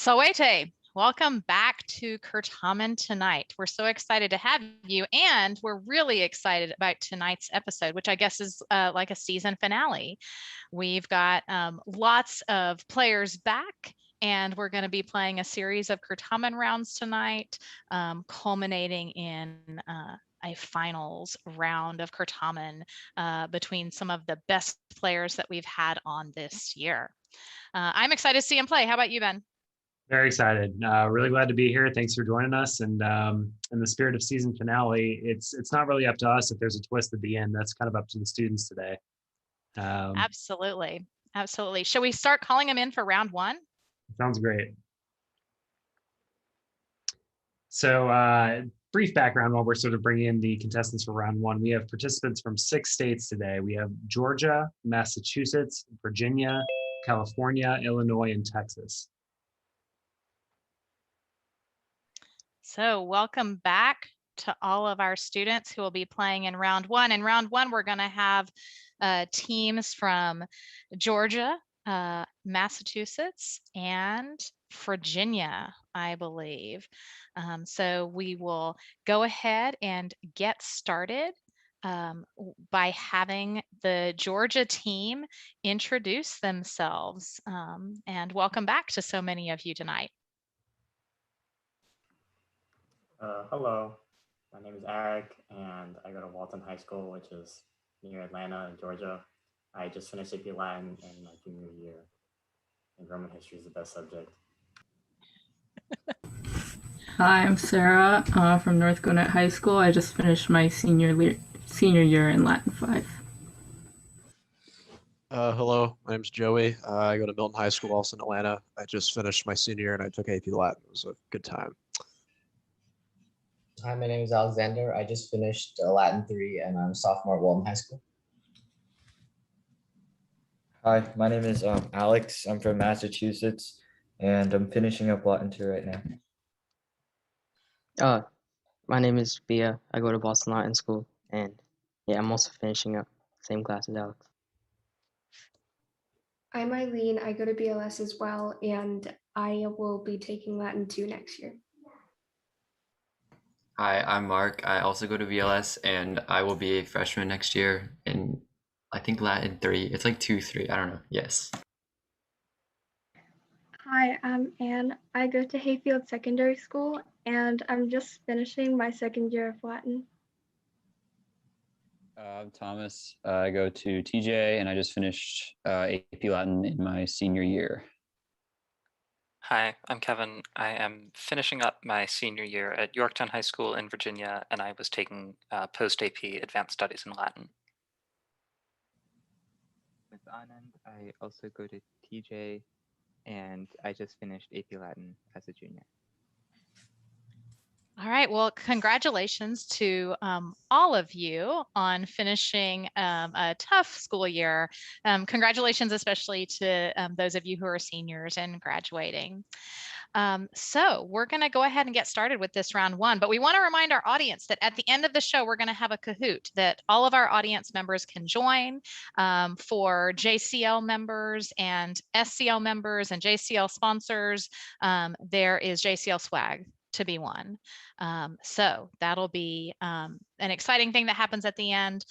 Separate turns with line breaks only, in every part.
Soete, welcome back to Certamen Tonight. We're so excited to have you, and we're really excited about tonight's episode, which I guess is like a season finale. We've got lots of players back, and we're going to be playing a series of Certamen rounds tonight, culminating in a finals round of Certamen between some of the best players that we've had on this year. I'm excited to see him play. How about you, Ben?
Very excited. Really glad to be here. Thanks for joining us. And in the spirit of season finale, it's not really up to us if there's a twist at the end. That's kind of up to the students today.
Absolutely. Absolutely. Shall we start calling them in for round one?
Sounds great. So brief background while we're sort of bringing in the contestants for round one. We have participants from 6 states today. We have Georgia, Massachusetts, Virginia, California, Illinois, and Texas.
So welcome back to all of our students who will be playing in round one. In round one, we're going to have teams from Georgia, Massachusetts, and Virginia, I believe. So we will go ahead and get started by having the Georgia team introduce themselves. And welcome back to so many of you tonight.
Hello, my name is Eric, and I go to Walton High School, which is near Atlanta, Georgia. I just finished AP Latin in my junior year, and Roman history is the best subject.
Hi, I'm Sarah from North Gwinnett High School. I just finished my senior year in Latin 5.
Hello, my name's Joey. I go to Milton High School, also in Atlanta. I just finished my senior year and I took AP Latin. It was a good time.
Hi, my name is Alexander. I just finished Latin 3 and I'm a sophomore at Walton High School.
Hi, my name is Alex. I'm from Massachusetts and I'm finishing up Latin 2 right now.
My name is Bia. I go to Boston Latin School, and yeah, I'm also finishing up same class as Alex.
I'm Eileen. I go to BLS as well, and I will be taking Latin 2 next year.
Hi, I'm Mark. I also go to VLS and I will be a freshman next year in, I think, Latin 3. It's like 2-3, I don't know. Yes.
Hi, I'm Anne. I go to Hayfield Secondary School and I'm just finishing my second year of Latin.
I'm Thomas. I go to TJ and I just finished AP Latin in my senior year.
Hi, I'm Kevin. I am finishing up my senior year at Yorktown High School in Virginia, and I was taking post-AP Advanced Studies in Latin.
With Anand, I also go to TJ, and I just finished AP Latin as a junior.
All right, well, congratulations to all of you on finishing a tough school year. Congratulations especially to those of you who are seniors and graduating. So we're going to go ahead and get started with this round one, but we want to remind our audience that at the end of the show, we're going to have a Kahoot that all of our audience members can join. For JCL members and SCL members and JCL sponsors, there is JCL swag to be won. So that'll be an exciting thing that happens at the end.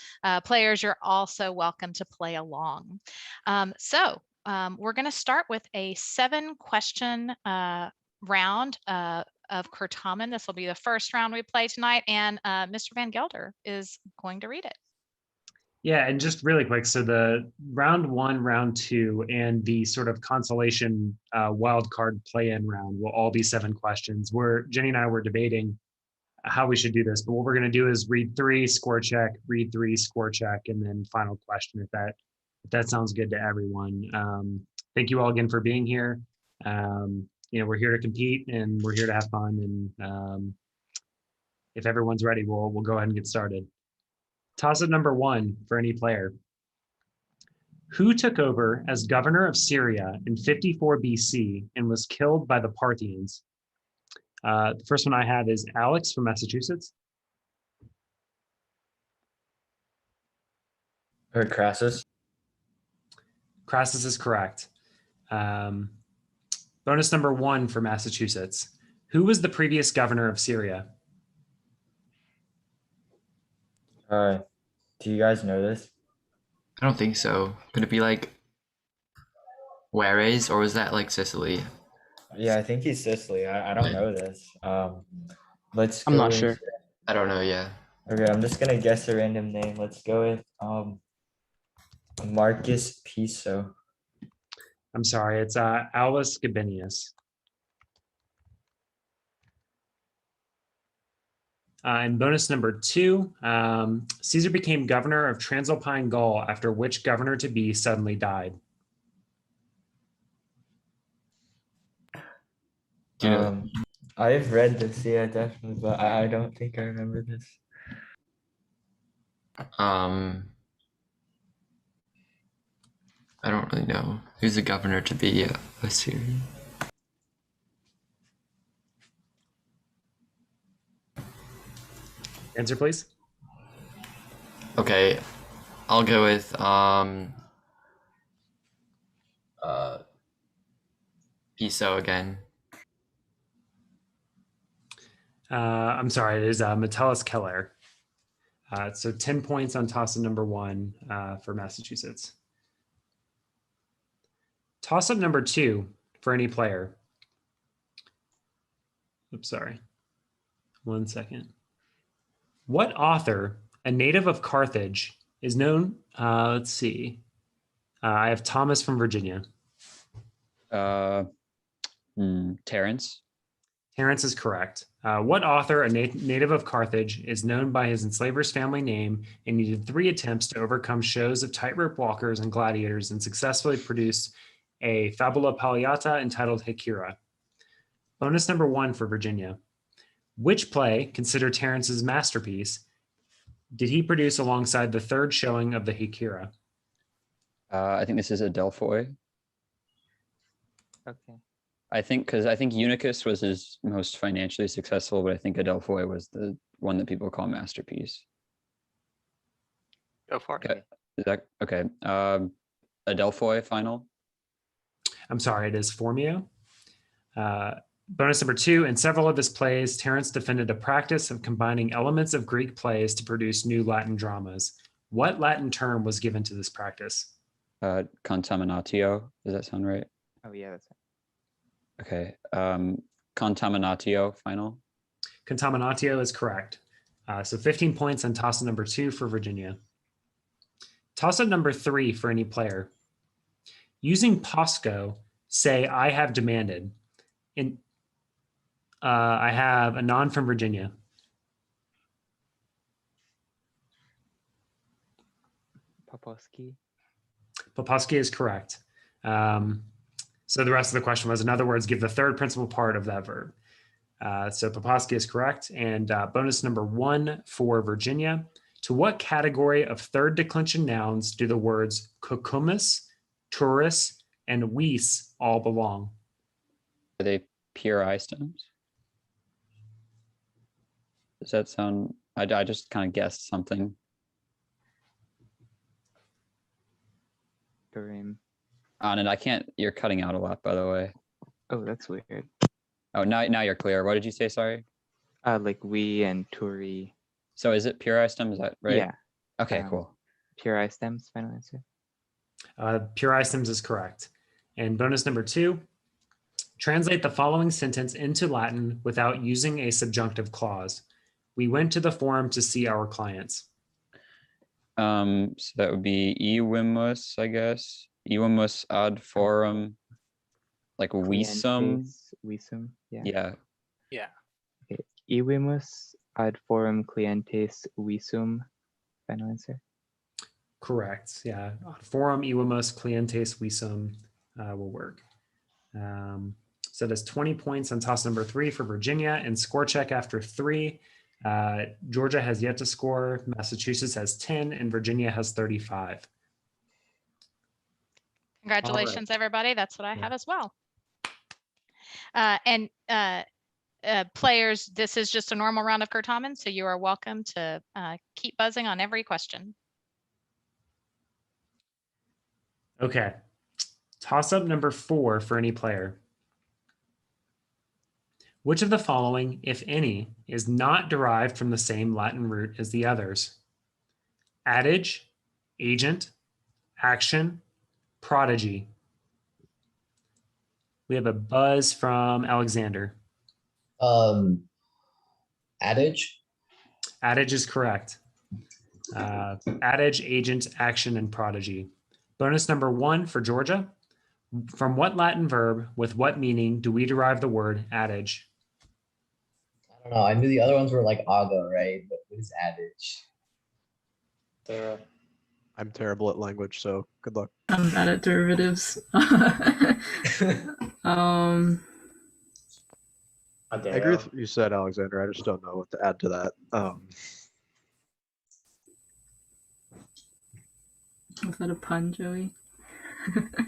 Players, you're also welcome to play along. We're going to start with a 7-question round of Certamen. This will be the first round we play tonight, and Mr. Van Gelder is going to read it.
Yeah, and just really quick, so the round 1, round 2, and the sort of consolation wild card play-in round will all be 7 questions. Jenny and I were debating how we should do this, but what we're going to do is read 3, score check, read 3, score check, and then final question if that sounds good to everyone. Thank you all again for being here. We're here to compete and we're here to have fun. And if everyone's ready, we'll go ahead and get started. Toss it number 1 for any player. Who took over as governor of Syria in 54 BC and was killed by the Parthians? The first one I have is Alex from Massachusetts.
I heard Crassus.
Crassus is correct. Bonus number 1 for Massachusetts. Who was the previous governor of Syria?
Do you guys know this?
I don't think so. Could it be like Juarez, or was that like Sicily?
Yeah, I think he's Sicily. I don't know this. Let's
I'm
go
not
with,
sure.
I don't know. Yeah.
Okay, I'm just gonna guess a random name. Let's go with Marcus Piso.
I'm sorry, it's Aulus Gabinius. And bonus number 2, Caesar became governor of Transalpine Gaul after which governor-to-be suddenly died?
Do you know?
I've read this, yeah, definitely, but I don't think I remember this.
I don't really know. Who's the governor to be a Syria?
Answer, please.
Okay, I'll go with Piso again.
I'm sorry, it is Metellus Keller. So 10 points on toss-up number 1 for Massachusetts. Toss-up number 2 for any player. Oops, sorry. 1 second. What author, a native of Carthage, is known? Let's see. I have Thomas from Virginia.
Terrence.
Terrence is correct. What author, a native of Carthage, is known by his enslaver's family name and needed 3 attempts to overcome shows of tightrope walkers and gladiators and successfully produced a fabula palliata entitled Hecuba? Bonus number 1 for Virginia. Which play, considered Terrence's masterpiece, did he produce alongside the 3rd showing of the Hecuba?
I think this is Adelphoi.
Okay.
I think Eunuchus was his most financially successful, but I think Adelphoi was the one that people call masterpiece.
Go for it.
Okay. Is that okay? Adelphoi final.
I'm sorry, it is Phormio. Bonus number 2, in several of his plays, Terence defended a practice of combining elements of Greek plays to produce new Latin dramas. What Latin term was given to this practice?
Contaminatio. Does that sound right?
Oh yeah, that's right.
Okay. Contaminatio final.
Contaminatio is correct. So 15 points on toss-up number 2 for Virginia. Toss-up number 3 for any player. Using POSCO, say, I have demanded. I have Anon from Virginia.
Poposky.
Poposky is correct. So the rest of the question was, in other words, give the 3rd principal part of that verb. So Poposky is correct. And bonus number 1 for Virginia. To what category of 3rd declension nouns do the words cucumis, turris, and vis all belong?
Are they pure I stems? Does that sound? I just kind of guessed something.
Turim.
And I can't. You're cutting out a lot, by the way.
Oh, that's weird.
Oh, now you're clear. What did you say? Sorry.
Like we and Turi.
So is it pure I stem? Is that right?
Yeah.
Okay, cool.
Pure I stems. Final answer.
Pure I stems is correct. And bonus number 2. Translate the following sentence into Latin without using a subjunctive clause. We went to the forum to see our clients.
So that would be evimus, I guess. Evimus ad forum, like visum.
Visum. Yeah.
Yeah.
Yeah.
Okay. Evimus ad forum clientes visum. Final answer.
Correct. Yeah. Forum evimus clientes visum will work. So that's 20 points on toss number 3 for Virginia, and score check after 3. Georgia has yet to score. Massachusetts has 10 and Virginia has 35.
Congratulations, everybody. That's what I have as well. Players, this is just a normal round of Certamen, so you are welcome to keep buzzing on every question.
Okay. Toss up number 4 for any player. Which of the following, if any, is not derived from the same Latin root as the others? Adage, agent, action, prodigy. We have a buzz from Alexander.
Adage.
Adage is correct. Adage, agent, action, and prodigy. Bonus number 1 for Georgia. From what Latin verb with what meaning do we derive the word adage?
I don't know. I knew the other ones were like ago, right? But what is adage?
Sarah.
I'm terrible at language, so good luck.
I'm bad at derivatives.
I agree with what you said, Alexander. I just don't know what to add to that.
Was that a pun, Joey?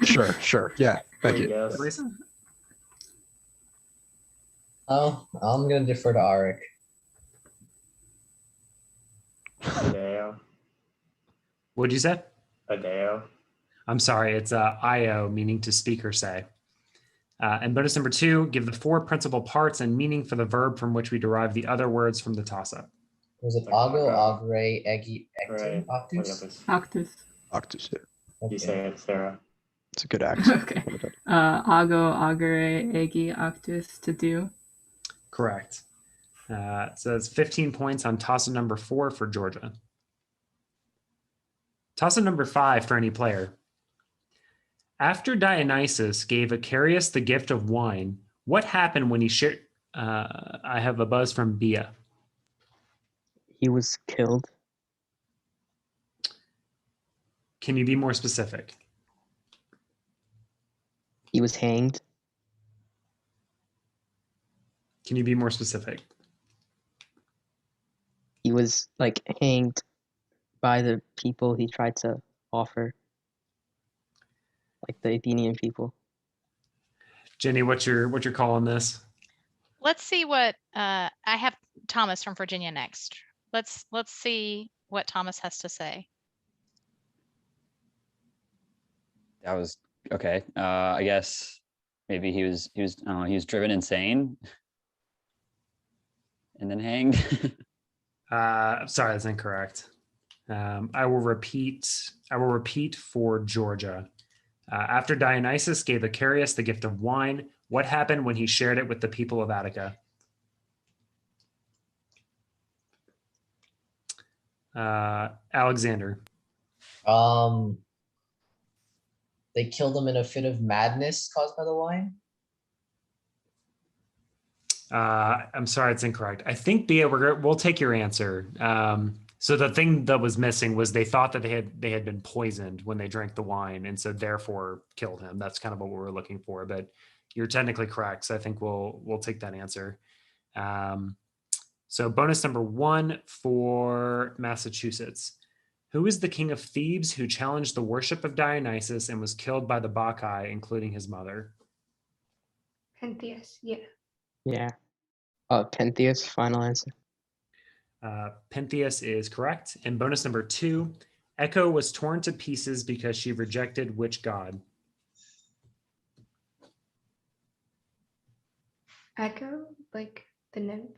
Sure. Yeah, thank you.
Oh, I'm gonna defer to Arik.
Adeo.
What'd you say?
Adeo.
I'm sorry, it's IO, meaning to speak or say. And bonus number 2, give the 4 principal parts and meaning for the verb from which we derive the other words from the toss-up.
Was it ago, agere, egi, ecti, octus?
Octus.
Octus, yeah.
You say it, Sarah.
It's a good accent.
Okay. Ago, agere, egi, octus, to do.
Correct. So it's 15 points on toss-up number 4 for Georgia. Toss-up number 5 for any player. After Dionysus gave Icarius the gift of wine, what happened when he shared? I have a buzz from Bia.
He was killed.
Can you be more specific?
He was hanged.
Can you be more specific?
He was like hanged by the people he tried to offer, like the Athenian people.
Jenny, what's your call on this?
Let's see what I have Thomas from Virginia next. Let's see what Thomas has to say.
That was okay. I guess maybe he was driven insane and then hanged.
Sorry, that's incorrect. I will repeat for Georgia. After Dionysus gave Icarius the gift of wine, what happened when he shared it with the people of Attica? Alexander.
They killed him in a fit of madness caused by the wine.
I'm sorry, it's incorrect. I think Bia, we'll take your answer. So the thing that was missing was they thought that they had been poisoned when they drank the wine, and so therefore killed him. That's kind of what we were looking for, but you're technically correct. So I think we'll take that answer. So bonus number 1 for Massachusetts. Who is the king of Thebes who challenged the worship of Dionysus and was killed by the Bacchae, including his mother?
Pentheus, yeah.
Yeah. Pentheus, final answer.
Pentheus is correct. And bonus number 2, Echo was torn to pieces because she rejected which god?
Echo, like the nymph.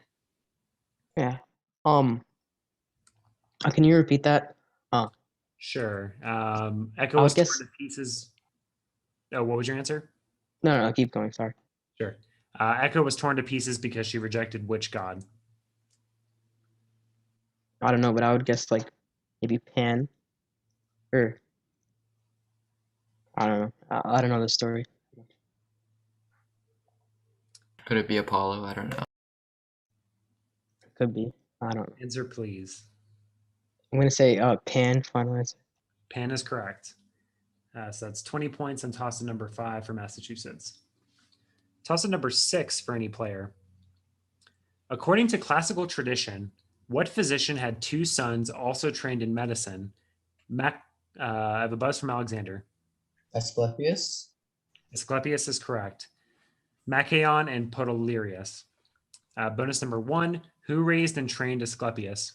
Yeah. Can you repeat that?
Sure. Echo was torn to pieces. Oh, what was your answer?
No, keep going. Sorry.
Sure. Echo was torn to pieces because she rejected which god?
I don't know, but I would guess like maybe Pan, or I don't know. I don't know the story.
Could it be Apollo? I don't know.
Could be. I don't know.
Answer, please.
I'm gonna say Pan, final answer.
Pan is correct. So that's 20 points on toss-up number 5 for Massachusetts. Toss-up number 6 for any player. According to classical tradition, what physician had 2 sons also trained in medicine? I have a buzz from Alexander.
Asclepius.
Asclepius is correct. Machaon and Podalirius. Bonus number 1, who raised and trained Asclepius?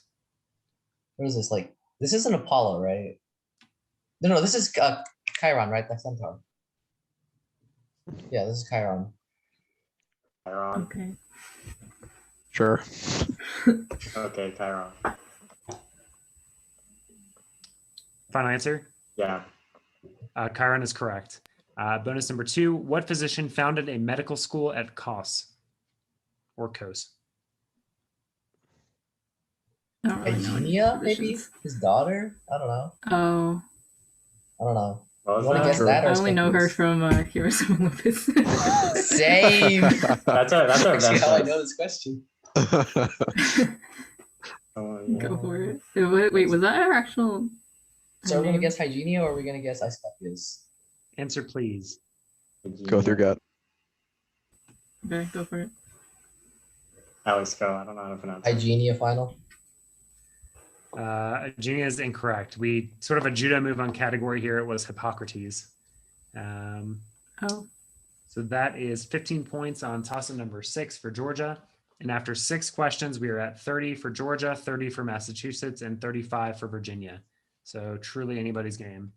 What is this like? This isn't Apollo, right? No, this is Chiron, right? That's Centaur. Yeah, this is Chiron.
Chiron.
Okay.
Sure.
Okay, Chiron.
Final answer?
Yeah.
Chiron is correct. Bonus number 2, what physician founded a medical school at Kos or Kos?
I don't really know any
Hygienia, maybe?
physicians.
His daughter? I don't know.
Oh,
I don't know.
What
You
was
want to
that?
guess that or
I only know her from Heroes of Olympus.
Same.
That's our
Actually
best
how I
guess.
know this question.
Oh, yeah.
Go for it. Wait, was that our actual?
So
her
are we gonna
name?
guess Hygienia or are we gonna guess Asclepius?
Answer, please.
Go with your gut.
Okay, go for it.
Alex, go. I don't know how to pronounce it.
Hygienia final.
Hygienia is incorrect. We sort of a judo move on category here. It was Hippocrates.
Oh.
So that is 15 points on toss-up number 6 for Georgia. And after 6 questions, we are at 30 for Georgia, 30 for Massachusetts, and 35 for Virginia. So truly anybody's game.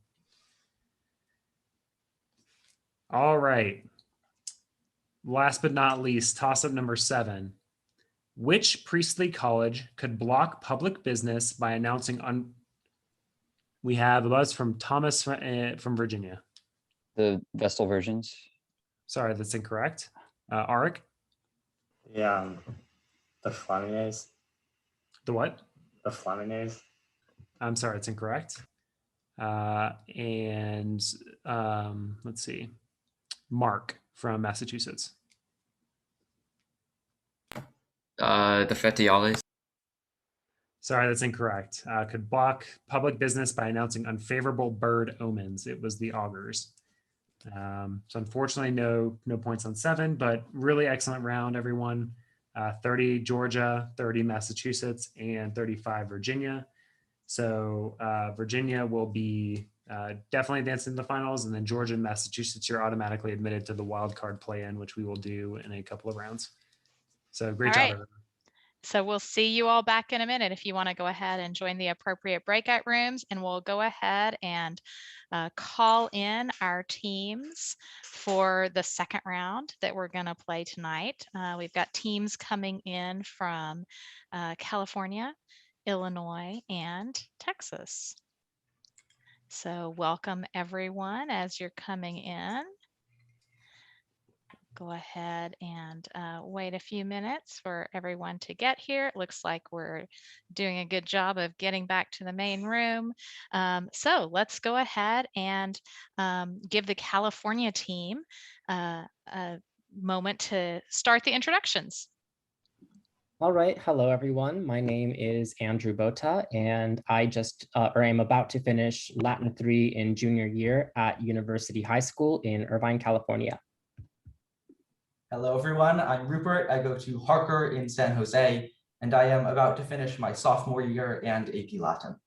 All right. Last but not least, toss-up number 7. Which priestly college could block public business by announcing we have a buzz from Thomas from Virginia.
The Vestal Virgins.
Sorry, that's incorrect. Arik?
Yeah. The Flamines.
The what?
The Flamines.
I'm sorry, it's incorrect. Let's see. Mark from Massachusetts.
The Fetiales.
Sorry, that's incorrect. Could block public business by announcing unfavorable bird omens. It was the augurs. So unfortunately, no points on 7, but really excellent round, everyone. 30 Georgia, 30 Massachusetts, and 35 Virginia. So Virginia will be definitely advancing to the finals, and then Georgia and Massachusetts, you're automatically admitted to the wild card play-in, which we will do in a couple of rounds. So great
All
job,
right.
everyone.
So we'll see you all back in a minute if you want to go ahead and join the appropriate breakout rooms, and we'll go ahead and call in our teams for the second round that we're going to play tonight. We've got teams coming in from California, Illinois, and Texas. So welcome everyone as you're coming in. Go ahead and wait a few minutes for everyone to get here. It looks like we're doing a good job of getting back to the main room. So let's go ahead and give the California team a moment to start the introductions.
All right. Hello, everyone. My name is Andrew Bota, and I am about to finish Latin 3 in junior year at University High School in Irvine, California.
Hello, everyone. I'm Rupert. I go to Harker in San Jose, and I am about to finish my sophomore year and AP Latin.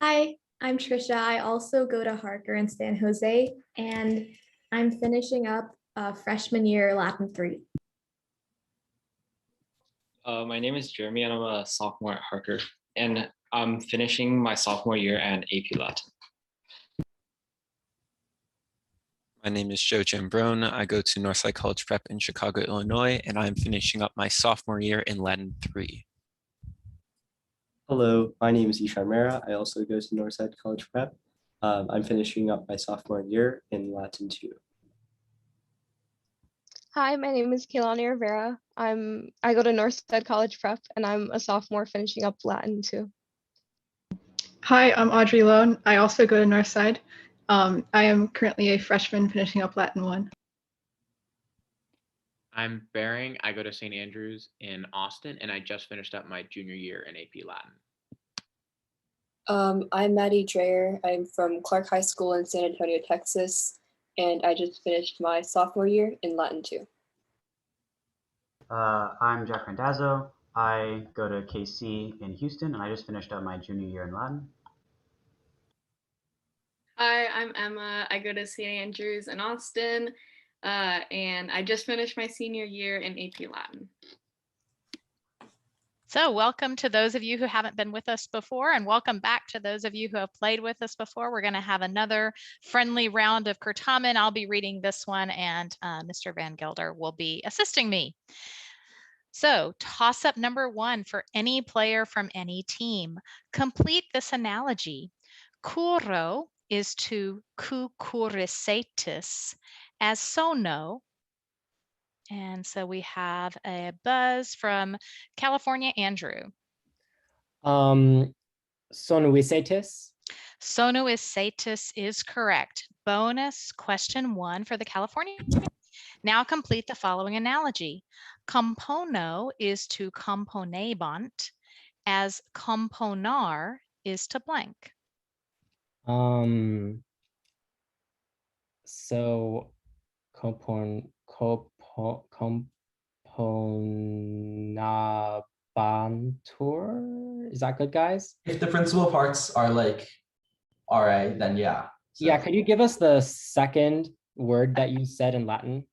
Hi, I'm Trisha. I also go to Harker in San Jose, and I'm finishing up freshman year Latin 3.
My name is Jeremy, and I'm a sophomore at Harker, and I'm finishing my sophomore year and AP Latin.
My name is Joe Jambrone. I go to Northside College Prep in Chicago, Illinois, and I'm finishing up my sophomore year in Latin 3.
Hello, my name is Ishan Mera. I also go to Northside College Prep. I'm finishing up my sophomore year in Latin 2.
Hi, my name is Kehlani Rivera. I go to Northside College Prep, and I'm a sophomore finishing up Latin 2.
Hi, I'm Audrey Lone. I also go to Northside. I am currently a freshman finishing up Latin 1.
I'm Bering. I go to St. Andrews in Austin, and I just finished up my junior year in AP Latin.
I'm Maddie Dreyer. I'm from Clark High School in San Antonio, Texas, and I just finished my sophomore year in Latin 2.
I'm Jack Randazzo. I go to KC in Houston, and I just finished up my junior year in Latin.
Hi, I'm Emma. I go to St. Andrews in Austin, and I just finished my senior year in AP Latin.
So welcome to those of you who haven't been with us before, and welcome back to those of you who have played with us before. We're going to have another friendly round of Certamen. I'll be reading this one, and Mr. Van Gelder will be assisting me. So toss-up number 1 for any player from any team. Complete this analogy. Kuro is to kukurisatis as sono. And so we have a buzz from California, Andrew.
Sonuisetis.
Sonuisetis is correct. Bonus question 1 for the California. Now complete the following analogy. Compono is to componebant as componar is to blank.
So componabantur. Is that good, guys?
If the principal parts are like RA, then yeah. So.
Yeah, could you give us the second word that you said in Latin?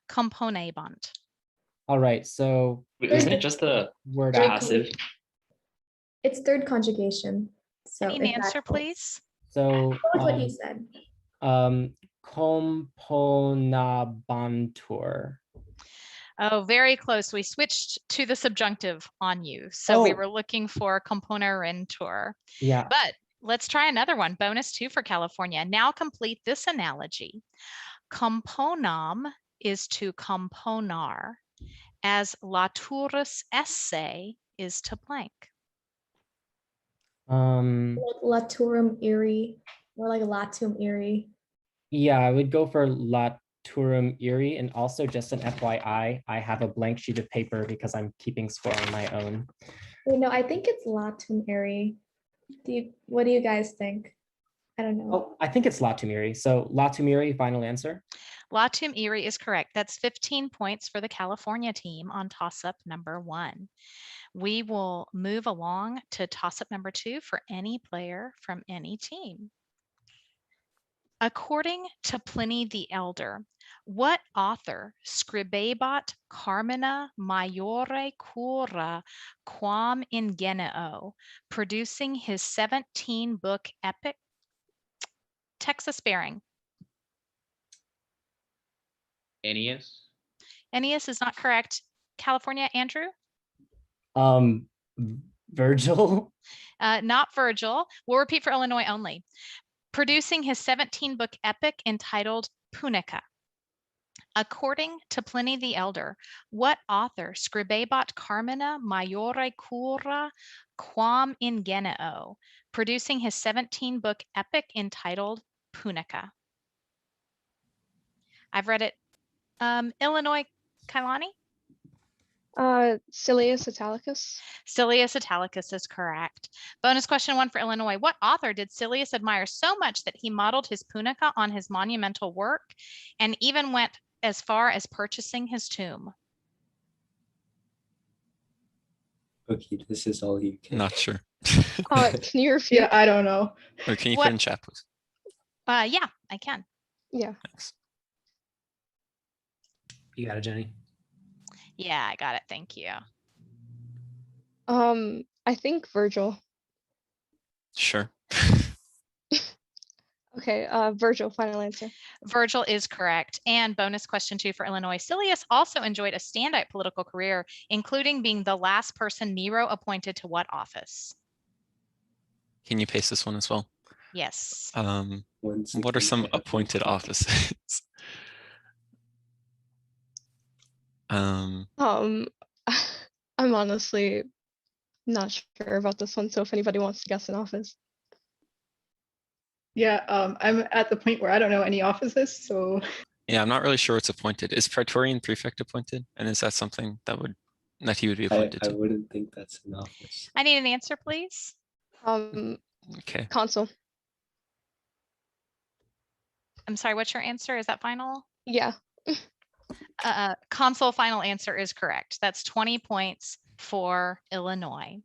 Componebant.
All right, so
isn't it just the
word
passive?
It's third conjugation. So
Any answer, please?
So
what you said.
Componabantur.
Oh, very close. We switched to the subjunctive on you. So we were looking for componerentur.
Yeah.
But let's try another one. Bonus 2 for California. Now complete this analogy. Componam is to componar as laturus esse is to blank.
Like laturum iri, or like latum iri.
Yeah, I would go for laturum iri, and also just an FYI, I have a blank sheet of paper because I'm keeping score on my own.
Wait, no, I think it's latum iri. What do you guys think? I don't know.
Oh, I think it's latum iri. So latum iri, final answer.
Latum iri is correct. That's 15 points for the California team on toss-up number 1. We will move along to toss-up number 2 for any player from any team. According to Pliny the Elder, what author scribebat carmina maiore cura quam ingenio, producing his 17-book epic Texas Bearing?
Ennius.
Ennius is not correct. California, Andrew?
Virgil?
Not Virgil. We'll repeat for Illinois only. Producing his 17-book epic entitled Punica. According to Pliny the Elder, what author scribebat carmina maiore cura quam ingenio, producing his 17-book epic entitled Punica? I've read it. Illinois, Kailani?
Silius Italicus.
Silius Italicus is correct. Bonus question 1 for Illinois. What author did Silius admire so much that he modeled his Punica on his monumental work and even went as far as purchasing his tomb?
Okay, this is all you can.
Not sure.
Can you repeat?
Yeah, I don't know.
Or can you put in chat, please?
Yeah, I can.
Yeah.
Thanks.
You got it, Jenny.
Yeah, I got it. Thank you.
I think Virgil.
Sure.
Okay, Virgil, final answer.
Virgil is correct. And bonus question 2 for Illinois. Silius also enjoyed a standout political career, including being the last person Nero appointed to what office?
Can you paste this one as well?
Yes.
What are some appointed offices?
I'm honestly not sure about this one. So if anybody wants to guess an office.
Yeah, I'm at the point where I don't know any offices, so.
Yeah, I'm not really sure what's appointed. Is Praetorian Prefect appointed? And is that something that he would be appointed
I
to?
wouldn't think that's an office.
I need an answer, please.
Okay.
Consul.
I'm sorry, what's your answer? Is that final?
Yeah.
Consul final answer is correct. That's 20 points for Illinois.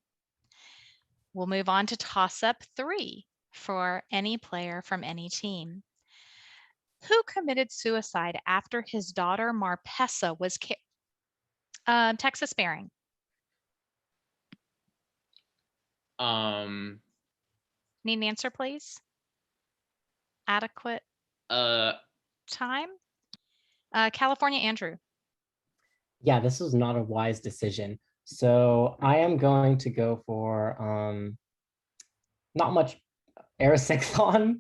We'll move on to toss-up 3 for any player from any team. Who committed suicide after his daughter Marpessa was killed? Texas Bearing. Need an answer, please? Adequate time? California, Andrew.
Yeah, this was not a wise decision. So I am going to go for not much aerocyclone.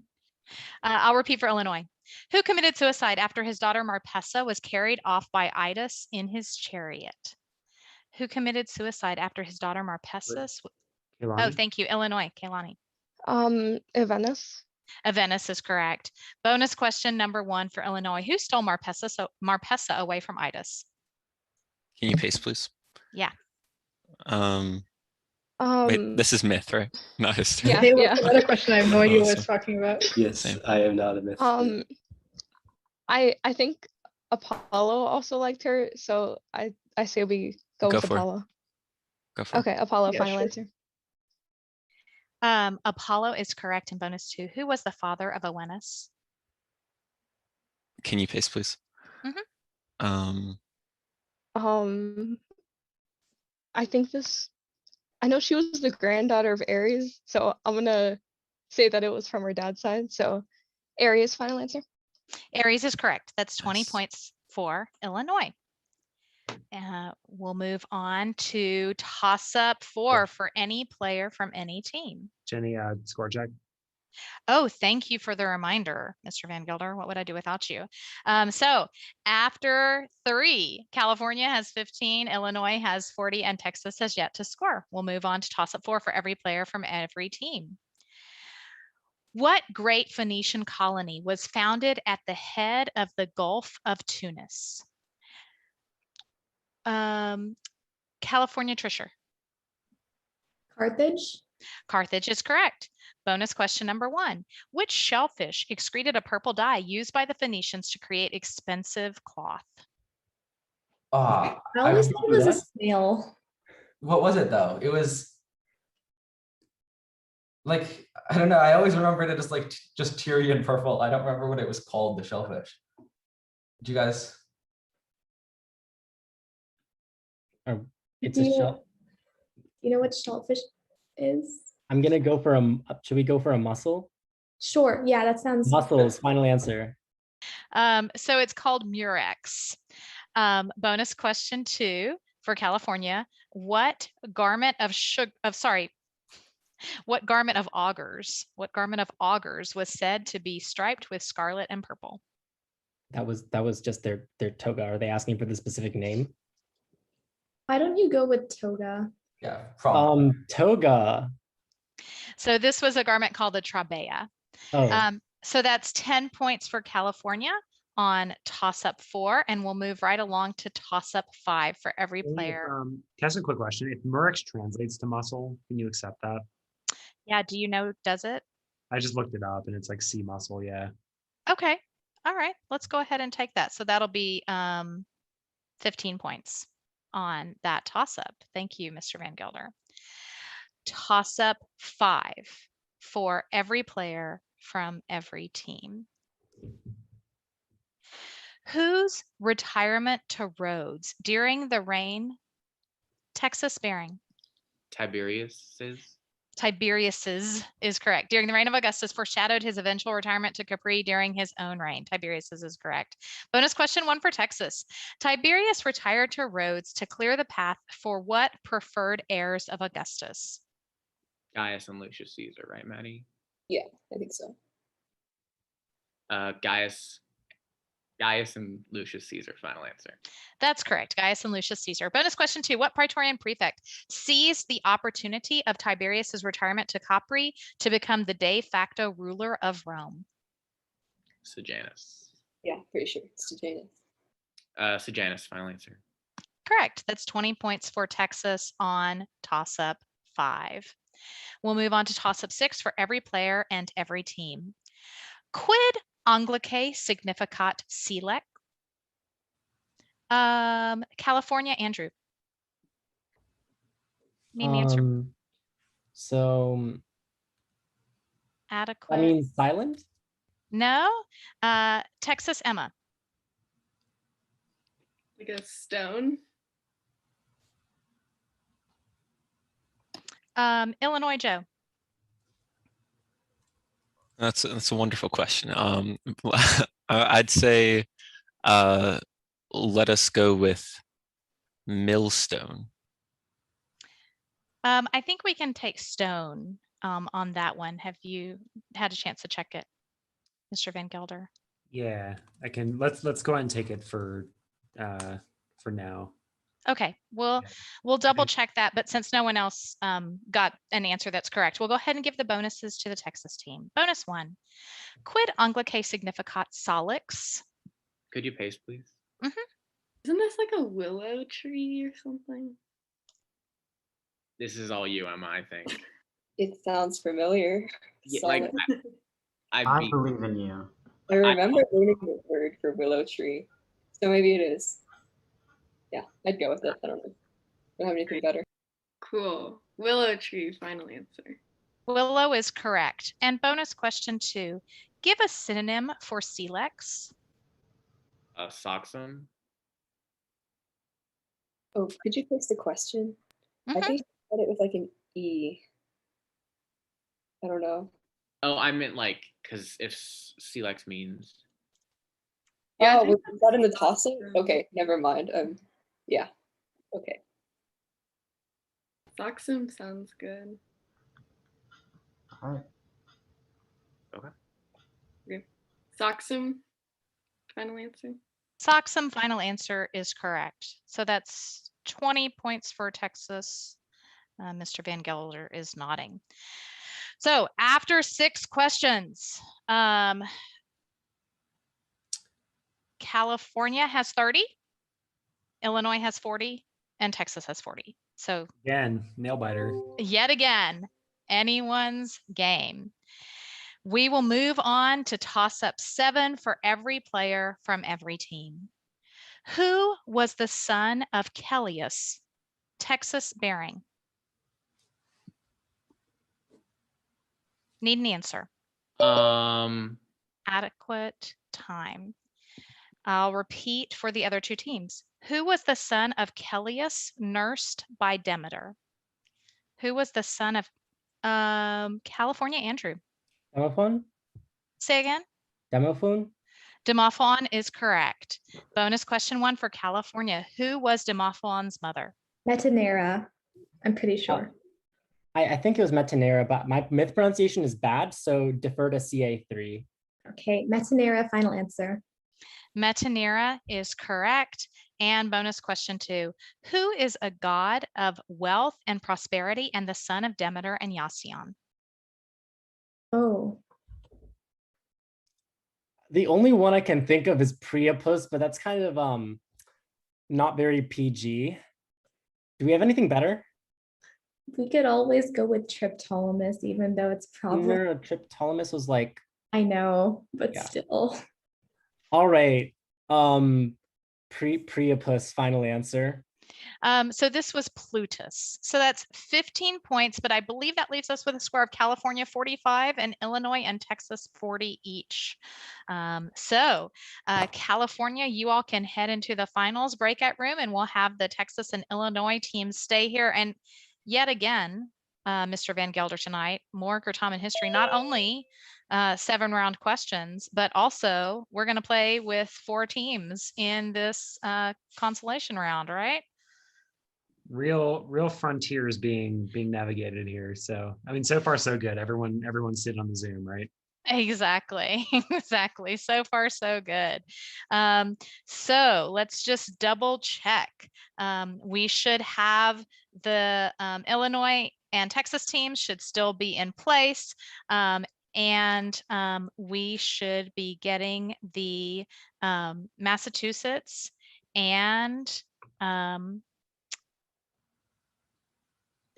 I'll repeat for Illinois. Who committed suicide after his daughter Marpessa was carried off by Idas in his chariot? Who committed suicide after his daughter Marpessa? Oh,
Kehlani?
thank you, Illinois. Kaylani.
Venice.
Venice is correct. Bonus question number 1 for Illinois. Who stole Marpessa away from Idas?
Can you paste, please?
Yeah.
Wait, this is myth, right? Not history.
Hey, what's another question? I have no idea what it's
Awesome.
talking about.
Yes,
Same.
I am not a myth.
I think Apollo also liked her, so I say we go with
for it.
Apollo.
Go for it.
Okay, Apollo,
Yeah,
final
sure.
answer.
Apollo is correct in bonus 2. Who was the father of Oenus?
Can you paste, please?
Mhm.
I think I know she was the granddaughter of Ares, so I'm gonna say that it was from her dad's side. So Ares, final answer.
Aries is correct. That's 20
Nice.
points for Illinois. We'll move on to toss-up 4 for any player from any team.
Jenny, score check.
Oh, thank you for the reminder, Mr. Van Gelder. What would I do without you? So after 3, California has 15, Illinois has 40, and Texas has yet to score. We'll move on to toss-up 4 for every player from every team. What great Phoenician colony was founded at the head of the Gulf of Tunis? California, Trisha.
Carthage.
Carthage is correct. Bonus question number 1. Which shellfish excreted a purple dye used by the Phoenicians to create expensive cloth?
I always thought it was a snail.
What was it though? It was like, I don't know. I always remembered it as like just Tyrian purple. I don't remember what it was called, the shellfish. Do you guys?
It's
Do
a
you-
shell.
You know what shellfish is?
I'm gonna go for should we go for a mussel?
Sure. Yeah, that sounds.
Mussels, final answer.
So it's called Murex. Bonus question 2 for California. What garment of augurs was said to be striped with scarlet and purple?
That was just their toga. Are they asking for the specific name?
Why don't you go with toga?
Yeah.
Toga.
So this was a garment called the trabea.
Oh.
So that's 10 points for California on toss-up 4, and we'll move right along to toss-up 5 for every player.
Can I ask a quick question? If Murex translates to muscle, can you accept that?
Yeah, do you know, does it?
I just looked it up and it's like sea muscle, yeah.
Okay, all right, let's go ahead and take that. So that'll be 15 points on that toss-up. Thank you, Mr. Van Gelder. Toss-up 5 for every player from every team. Whose retirement to Rhodes during the reign? Texas bearing.
Tiberius's.
Tiberius's is correct. During the reign of Augustus foreshadowed his eventual retirement to Capri during his own reign. Tiberius's is correct. Bonus question 1 for Texas. Tiberius retired to Rhodes to clear the path for what preferred heirs of Augustus?
Gaius and Lucius Caesar, right, Maddie?
Yeah, I think so.
Gaius and Lucius Caesar, final answer.
That's correct. Gaius and Lucius Caesar. Bonus question 2. What Praetorian prefect seized the opportunity of Tiberius's retirement to Capri to become the de facto ruler of Rome?
Sejanus.
Yeah, pretty sure it's Sejanus.
Sejanus, final answer.
Correct. That's 20 points for Texas on toss-up 5. We'll move on to toss-up 6 for every player and every team. Quid Anglicae significat silec? California, Andrew. Need an answer.
So
Adequate.
I mean silent?
No. Texas, Emma.
Like a stone.
Illinois, Joe.
That's a wonderful question. I'd say let us go with Millstone.
I think we can take Stone on that one. Have you had a chance to check it, Mr. Van Gelder?
Yeah, I can. Let's go ahead and take it for now.
Okay, we'll double check that, but since no one else got an answer that's correct, we'll go ahead and give the bonuses to the Texas team. Bonus 1, quid anglicae significat salix.
Could you paste, please?
Isn't this like a willow tree or something?
This is all you, Emma, I think.
It sounds familiar.
Yeah,
Solid.
I believe in you.
I remember learning the word for willow tree, so maybe it is. Yeah, I'd go with it. I don't know. I don't have anything better.
Cool. Willow tree, final answer.
Willow is correct. And bonus question 2, give a synonym for silex.
Soxum.
Oh, could you place the question? I think I said it with like an E. I don't know.
Oh, I meant like, because if Silex means.
Yeah, was that in the toss-up? Okay, never mind. Yeah. Okay.
Soxum sounds good.
All right.
Okay.
Soxum, final answer.
Soxum, final answer is correct. So that's 20 points for Texas. Mr. Van Gelder is nodding. So after 6 questions, California has 30, Illinois has 40, and Texas has 40. So
Again, nail biter.
yet again, anyone's game. We will move on to toss up 7 for every player from every team. Who was the son of Kellius, Texas bearing? Need an answer. Adequate time. I'll repeat for the other 2 teams. Who was the son of Kellius, nursed by Demeter? Who was the son of California, Andrew?
Demophon?
Say again?
Demophon?
Demophon is correct. Bonus question 1 for California. Who was Demophon's mother?
Metanera, I'm pretty sure.
I think it was Metanera, but my myth pronunciation is bad, so defer to CA3.
Okay, Metanera, final answer.
Metanera is correct. And bonus question 2, who is a god of wealth and prosperity and the son of Demeter and Iasion?
Oh.
The only one I can think of is Priapus, but that's kind of not very PG. Do we have anything better?
We could always go with Triptolemus, even though it's probably.
No, Triptolemus was like.
I know, but
yeah.
still.
All right. Priapus, final answer.
So this was Plutus. So that's 15 points, but I believe that leaves us with a score of California 45 and Illinois and Texas 40 each. California, you all can head into the finals breakout room and we'll have the Texas and Illinois teams stay here. And yet again, Mr. Van Gelder tonight, more Certamen history, not only 7-round questions, but also we're going to play with 4 teams in this consolation round, right?
Real frontiers being navigated here. So I mean, so far so good. Everyone's sitting on the Zoom, right?
Exactly. So far so good. So let's just double check. We should have the Illinois and Texas teams should still be in place. And we should be getting the Massachusetts and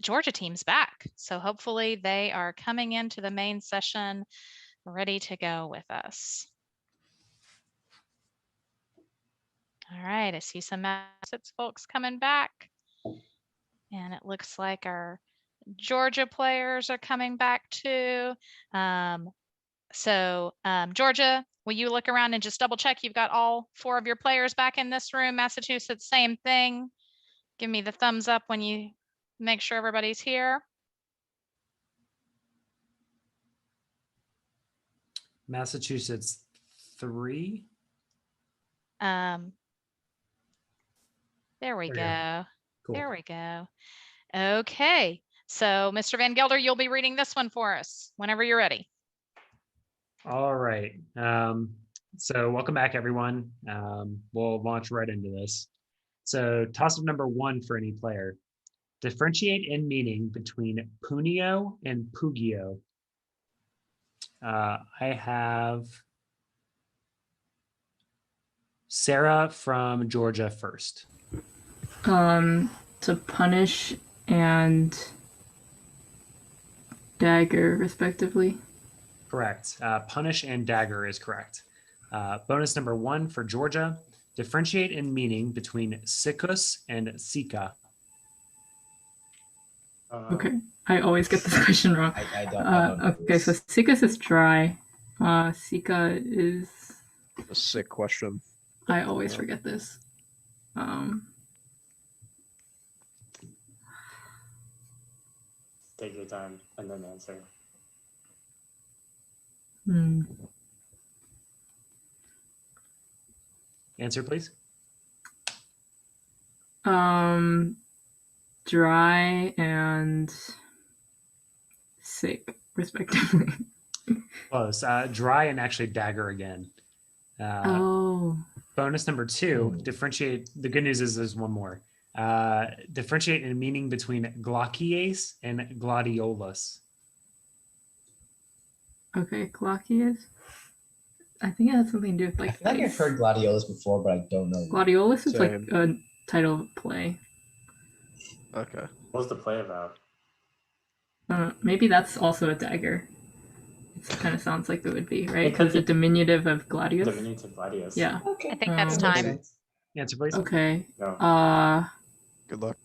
Georgia teams back. So hopefully they are coming into the main session ready to go with us. All right, I see some Massachusetts folks coming back. And it looks like our Georgia players are coming back too. Georgia, will you look around and just double check you've got all 4 of your players back in this room? Massachusetts, same thing. Give me the thumbs up when you make sure everybody's here.
Massachusetts 3.
There we
There you go.
go.
Cool.
There we go. Okay. So Mr. Van Gelder, you'll be reading this one for us whenever you're ready.
All right. So welcome back, everyone. We'll launch right into this. So toss-up number 1 for any player. Differentiate in meaning between punio and pugio. I have Sarah from Georgia first.
To punish and dagger, respectively.
Correct. Punish and dagger is correct. Bonus number 1 for Georgia. Differentiate in meaning between sikus and sika.
Okay, I always get this question wrong.
I don't
okay, so sikus is dry. Sika is
a sick question.
I always forget this.
Take your time and then answer.
Answer, please.
Dry and sick, respectively.
Close. Dry and actually dagger again. Bonus number 2, differentiate. The good news is there's one more. Differentiate in meaning between glaucias and gladiolus.
Okay, gladiolus. I think it has something to do with
I feel like I've heard gladiolus before, but I don't know.
Gladiolus is like a title of a play.
Okay.
What's the play about?
Maybe that's also a dagger. It kind of sounds like it would be, right?
It could
Because a diminutive of gladius.
Diminutive gladius.
Yeah.
Okay.
I think that's time.
Answer, please.
Okay.
No.
Good luck.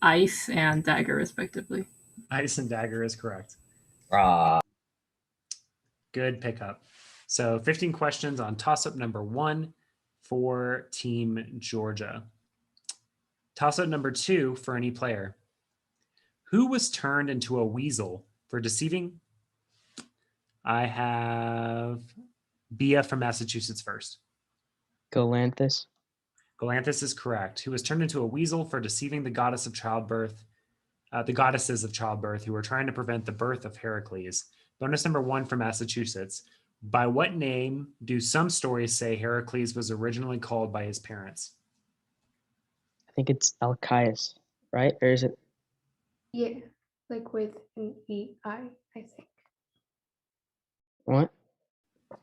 Ice and dagger, respectively.
Ice and dagger is correct. Good pickup. So 15 questions on toss-up number 1 for Team Georgia. Toss-up number 2 for any player. Who was turned into a weasel for deceiving? I have Bia from Massachusetts first.
Galanthus.
Galanthus is correct. Who was turned into a weasel for deceiving the goddess of childbirth, the goddesses of childbirth who were trying to prevent the birth of Heracles. Bonus number 1 from Massachusetts. By what name do some stories say Heracles was originally called by his parents?
I think it's Alcaius, right? Or is it?
Yeah, like with an EI, I think.
What? What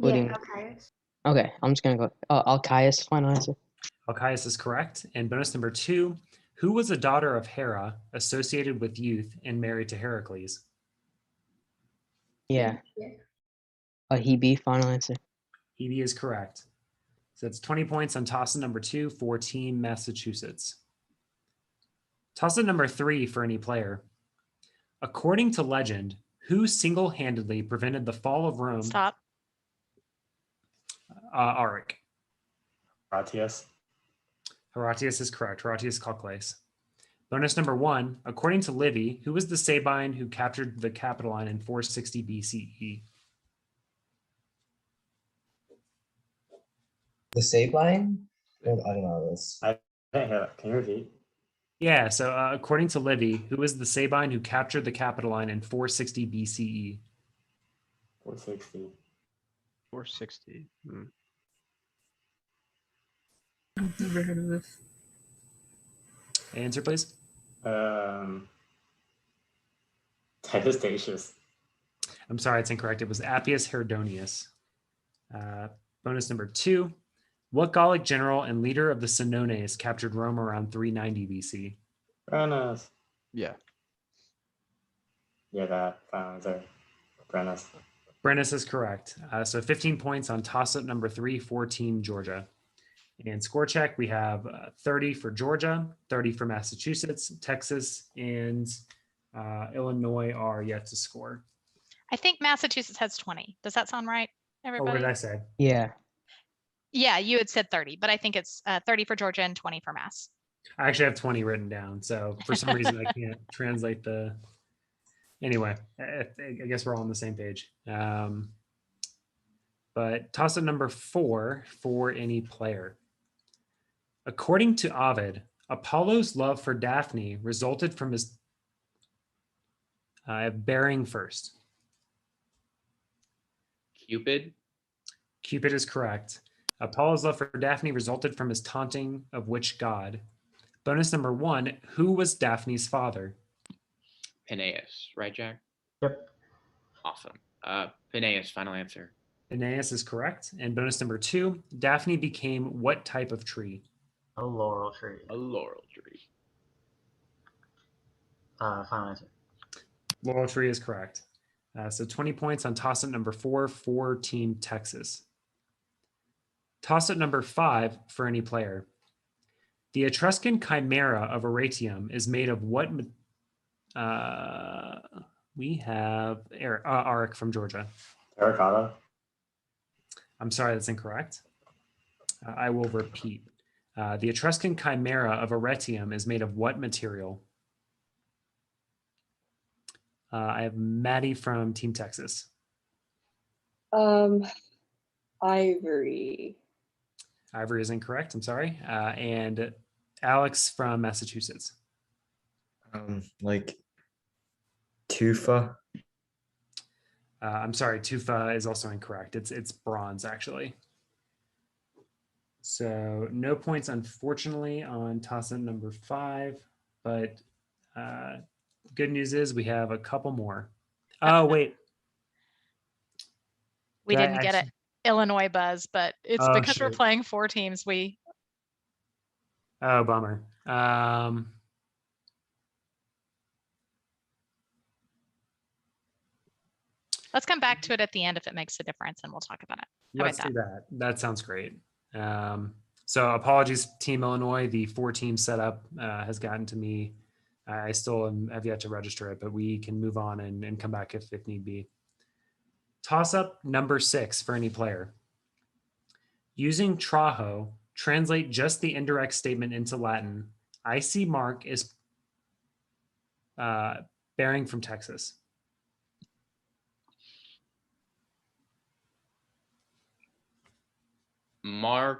do you
Yeah,
mean?
Alcaius.
Okay, I'm just gonna go. Alcaius, final answer.
Alcaius is correct. And bonus number 2, who was a daughter of Hera, associated with youth and married to Heracles?
Yeah.
Yeah.
Hebe, final answer.
Hebe is correct. So that's 20 points on toss-up number 2 for Team Massachusetts. Toss-up number 3 for any player. According to legend, who single-handedly prevented the fall of Rome?
Stop.
Auric.
Horatius.
Horatius is correct. Horatius Cocles. Bonus number 1, according to Livy, who was the Sabine who captured the Capitoline in 460 BCE?
The Sabine? I don't know this.
I didn't hear that. Can you repeat?
Yeah, so according to Livy, who was the Sabine who captured the Capitoline in 460 BCE?
460.
460.
I've never heard of this.
Answer, please.
Testatius.
I'm sorry, it's incorrect. It was Appius Herodonius. Bonus number 2. What Gallic general and leader of the Senones captured Rome around 390 BC?
Brennus.
Yeah.
Yeah, that final answer. Brennus.
Brennus is correct. So 15 points on toss-up number 3 for Team Georgia. And score check, we have 30 for Georgia, 30 for Massachusetts, Texas, and Illinois are yet to score.
I think Massachusetts has 20. Does that sound right,
Or what
everybody?
did I say?
Yeah.
Yeah, you had said 30, but I think it's 30 for Georgia and 20 for Mass.
I actually have 20 written down. So for some reason, I can't translate the Anyway, I guess we're all on the same page. But toss-up number 4 for any player. According to Ovid, Apollo's love for Daphne resulted from his bearing first.
Cupid.
Cupid is correct. Apollo's love for Daphne resulted from his taunting of which god? Bonus number 1, who was Daphne's father?
Peneus, right, Jack?
Yep.
Awesome. Peneus, final answer.
Aeneas is correct. And bonus number 2, Daphne became what type of tree?
A laurel tree.
A laurel tree.
Final answer.
Laurel tree is correct. So 20 points on toss-up number 4 for Team Texas. Toss-up number 5 for any player. The Etruscan chimera of Aratium is made of what? We have Arik from Georgia.
Terracotta.
I'm sorry, that's incorrect. I will repeat. The Etruscan chimera of Aratium is made of what material? I have Maddie from Team Texas.
Ivory.
Ivory is incorrect. I'm sorry. And Alex from Massachusetts.
Like tufa.
I'm sorry. Tufa is also incorrect. It's bronze actually. So no points, unfortunately, on toss-up number 5. But good news is we have a couple more. Oh wait.
We didn't get it. Illinois buzz, but it's because we're playing 4 teams.
Oh, bummer.
Let's come back to it at the end if it makes a difference, and we'll talk about it.
Let's do that. That sounds great. So apologies, Team Illinois. The 4-team setup has gotten to me. I still have yet to register it, but we can move on and come back if need be. Toss-up number 6 for any player. Using traho, translate just the indirect statement into Latin. I see Mark is bearing from Texas.
Marcum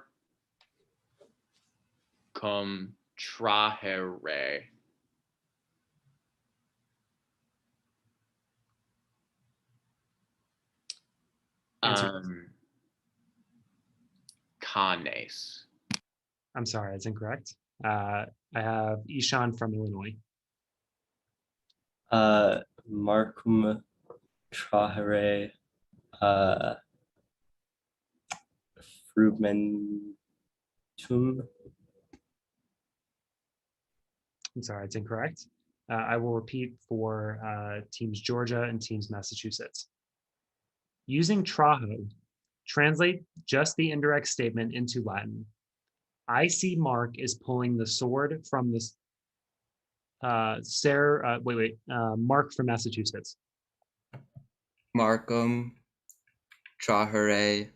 trahere. Canes.
I'm sorry, it's incorrect. I have Ishan from Illinois.
Marcum trahere frumentum.
I'm sorry, it's incorrect. I will repeat for teams Georgia and teams Massachusetts. Using traho, translate just the indirect statement into Latin. I see Mark is pulling the sword from this. Mark from Massachusetts.
Marcum trahere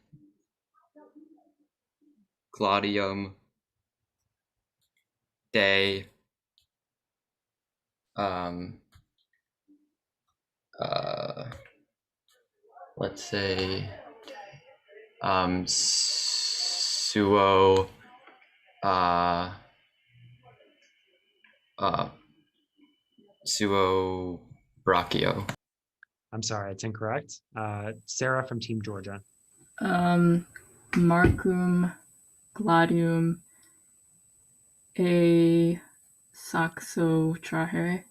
Claudium de let's say suo suo brachio.
I'm sorry, it's incorrect. Sarah from Team Georgia.
Marcum gladium a saxo trahere.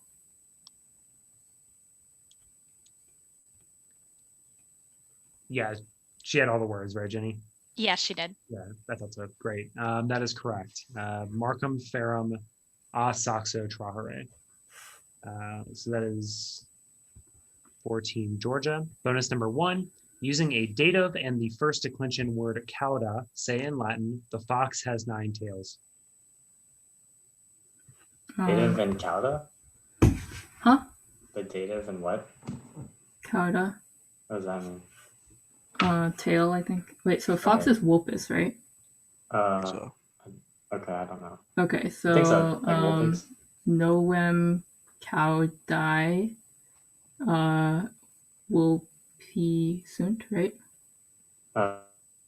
Yeah, she had all the words, right, Jenny?
Yes, she did.
Yeah, I thought so. Great. That is correct. Marcum ferrum a saxo trahere. So that is for Team Georgia. Bonus number 1, using a dative and the first declension word cauda, say in Latin, the fox has 9 tails.
Dative and cauda?
Huh?
The dative and what?
Cauda.
What does that mean?
Tail, I think. Wait, so fox is Vulpus, right?
Okay, I don't know.
Okay, so,
I think so. Like Vulpix.
novem caudai Wolpesunt, right?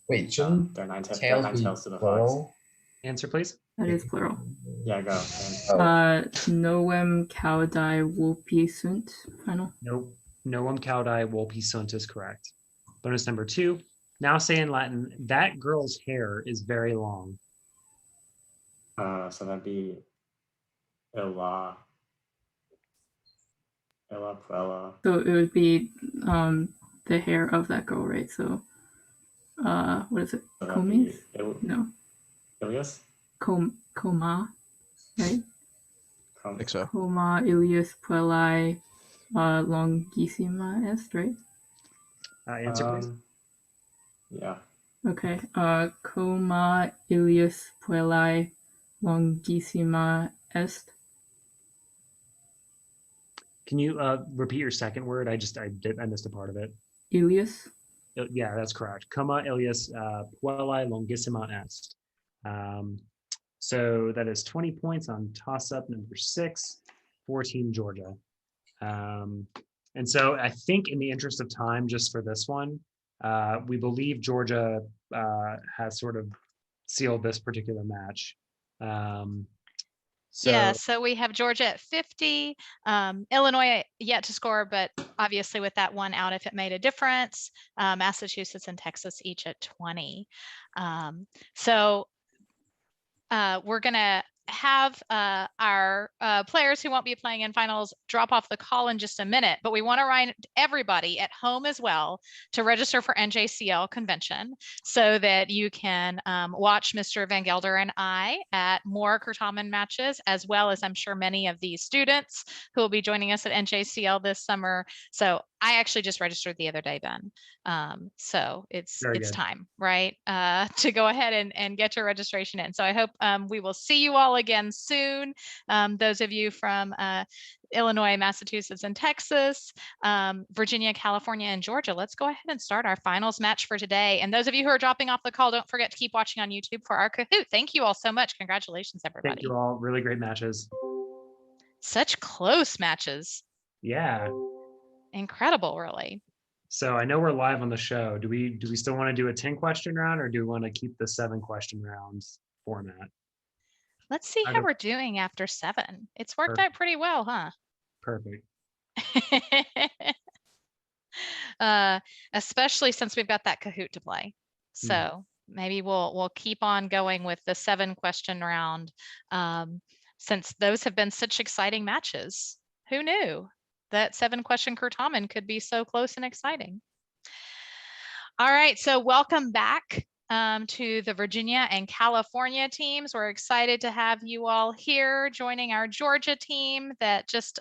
Wait, shouldn't
they're nine
tails be
tails to the fox.
plural?
Answer, please.
That is plural.
Yeah, go.
Noem Caudai Wolpesunt, final.
Nope. Noem Caudai Wolpesunt is correct. Bonus number 2. Now say in Latin, that girl's hair is very long.
So that'd be Illa Puella.
So it would be the hair of that girl, right? So what is it?
So
Comis? No.
Ilias?
Coma, right?
I think so.
Coma Ilias Puellae longissima est, right?
Answer, please.
Yeah.
Okay. Coma Ilias Puellae longissima est.
Can you repeat your second word? I missed a part of it.
Ilias.
Yeah, that's correct. Coma Ilias Puellae longissima est. So that is 20 points on toss-up number 6 for Team Georgia. And so I think in the interest of time, just for this one, we believe Georgia has sort of sealed this particular match.
So we have Georgia at 50, Illinois yet to score, but obviously with that one out, if it made a difference, Massachusetts and Texas each at 20. We're gonna have our players who won't be playing in finals drop off the call in just a minute, but we want to remind everybody at home as well to register for NJCL convention so that you can watch Mr. Van Gelder and I at more Certamen matches, as well as I'm sure many of these students who will be joining us at NJCL this summer. So I actually just registered the other day, Ben. So it's time, right, to go ahead and get your registration in. So I hope we will see you all again soon. Those of you from Illinois, Massachusetts, and Texas, Virginia, California, and Georgia. Let's go ahead and start our finals match for today. And those of you who are dropping off the call, don't forget to keep watching on YouTube for our Kahoot. Thank you all so much. Congratulations, everybody.
Thank you all. Really great matches.
Such close matches.
Yeah.
Incredible, really.
So I know we're live on the show. Do we still want to do a 10-question round, or do we want to keep the 7-question rounds format?
Let's see how we're doing after 7. It's worked out pretty well, huh?
Perfect.
Especially since we've got that Kahoot to play. So maybe we'll keep on going with the 7-question round, since those have been such exciting matches. Who knew that 7-question Certamen could be so close and exciting? All right, so welcome back to the Virginia and California teams. We're excited to have you all here joining our Georgia team that just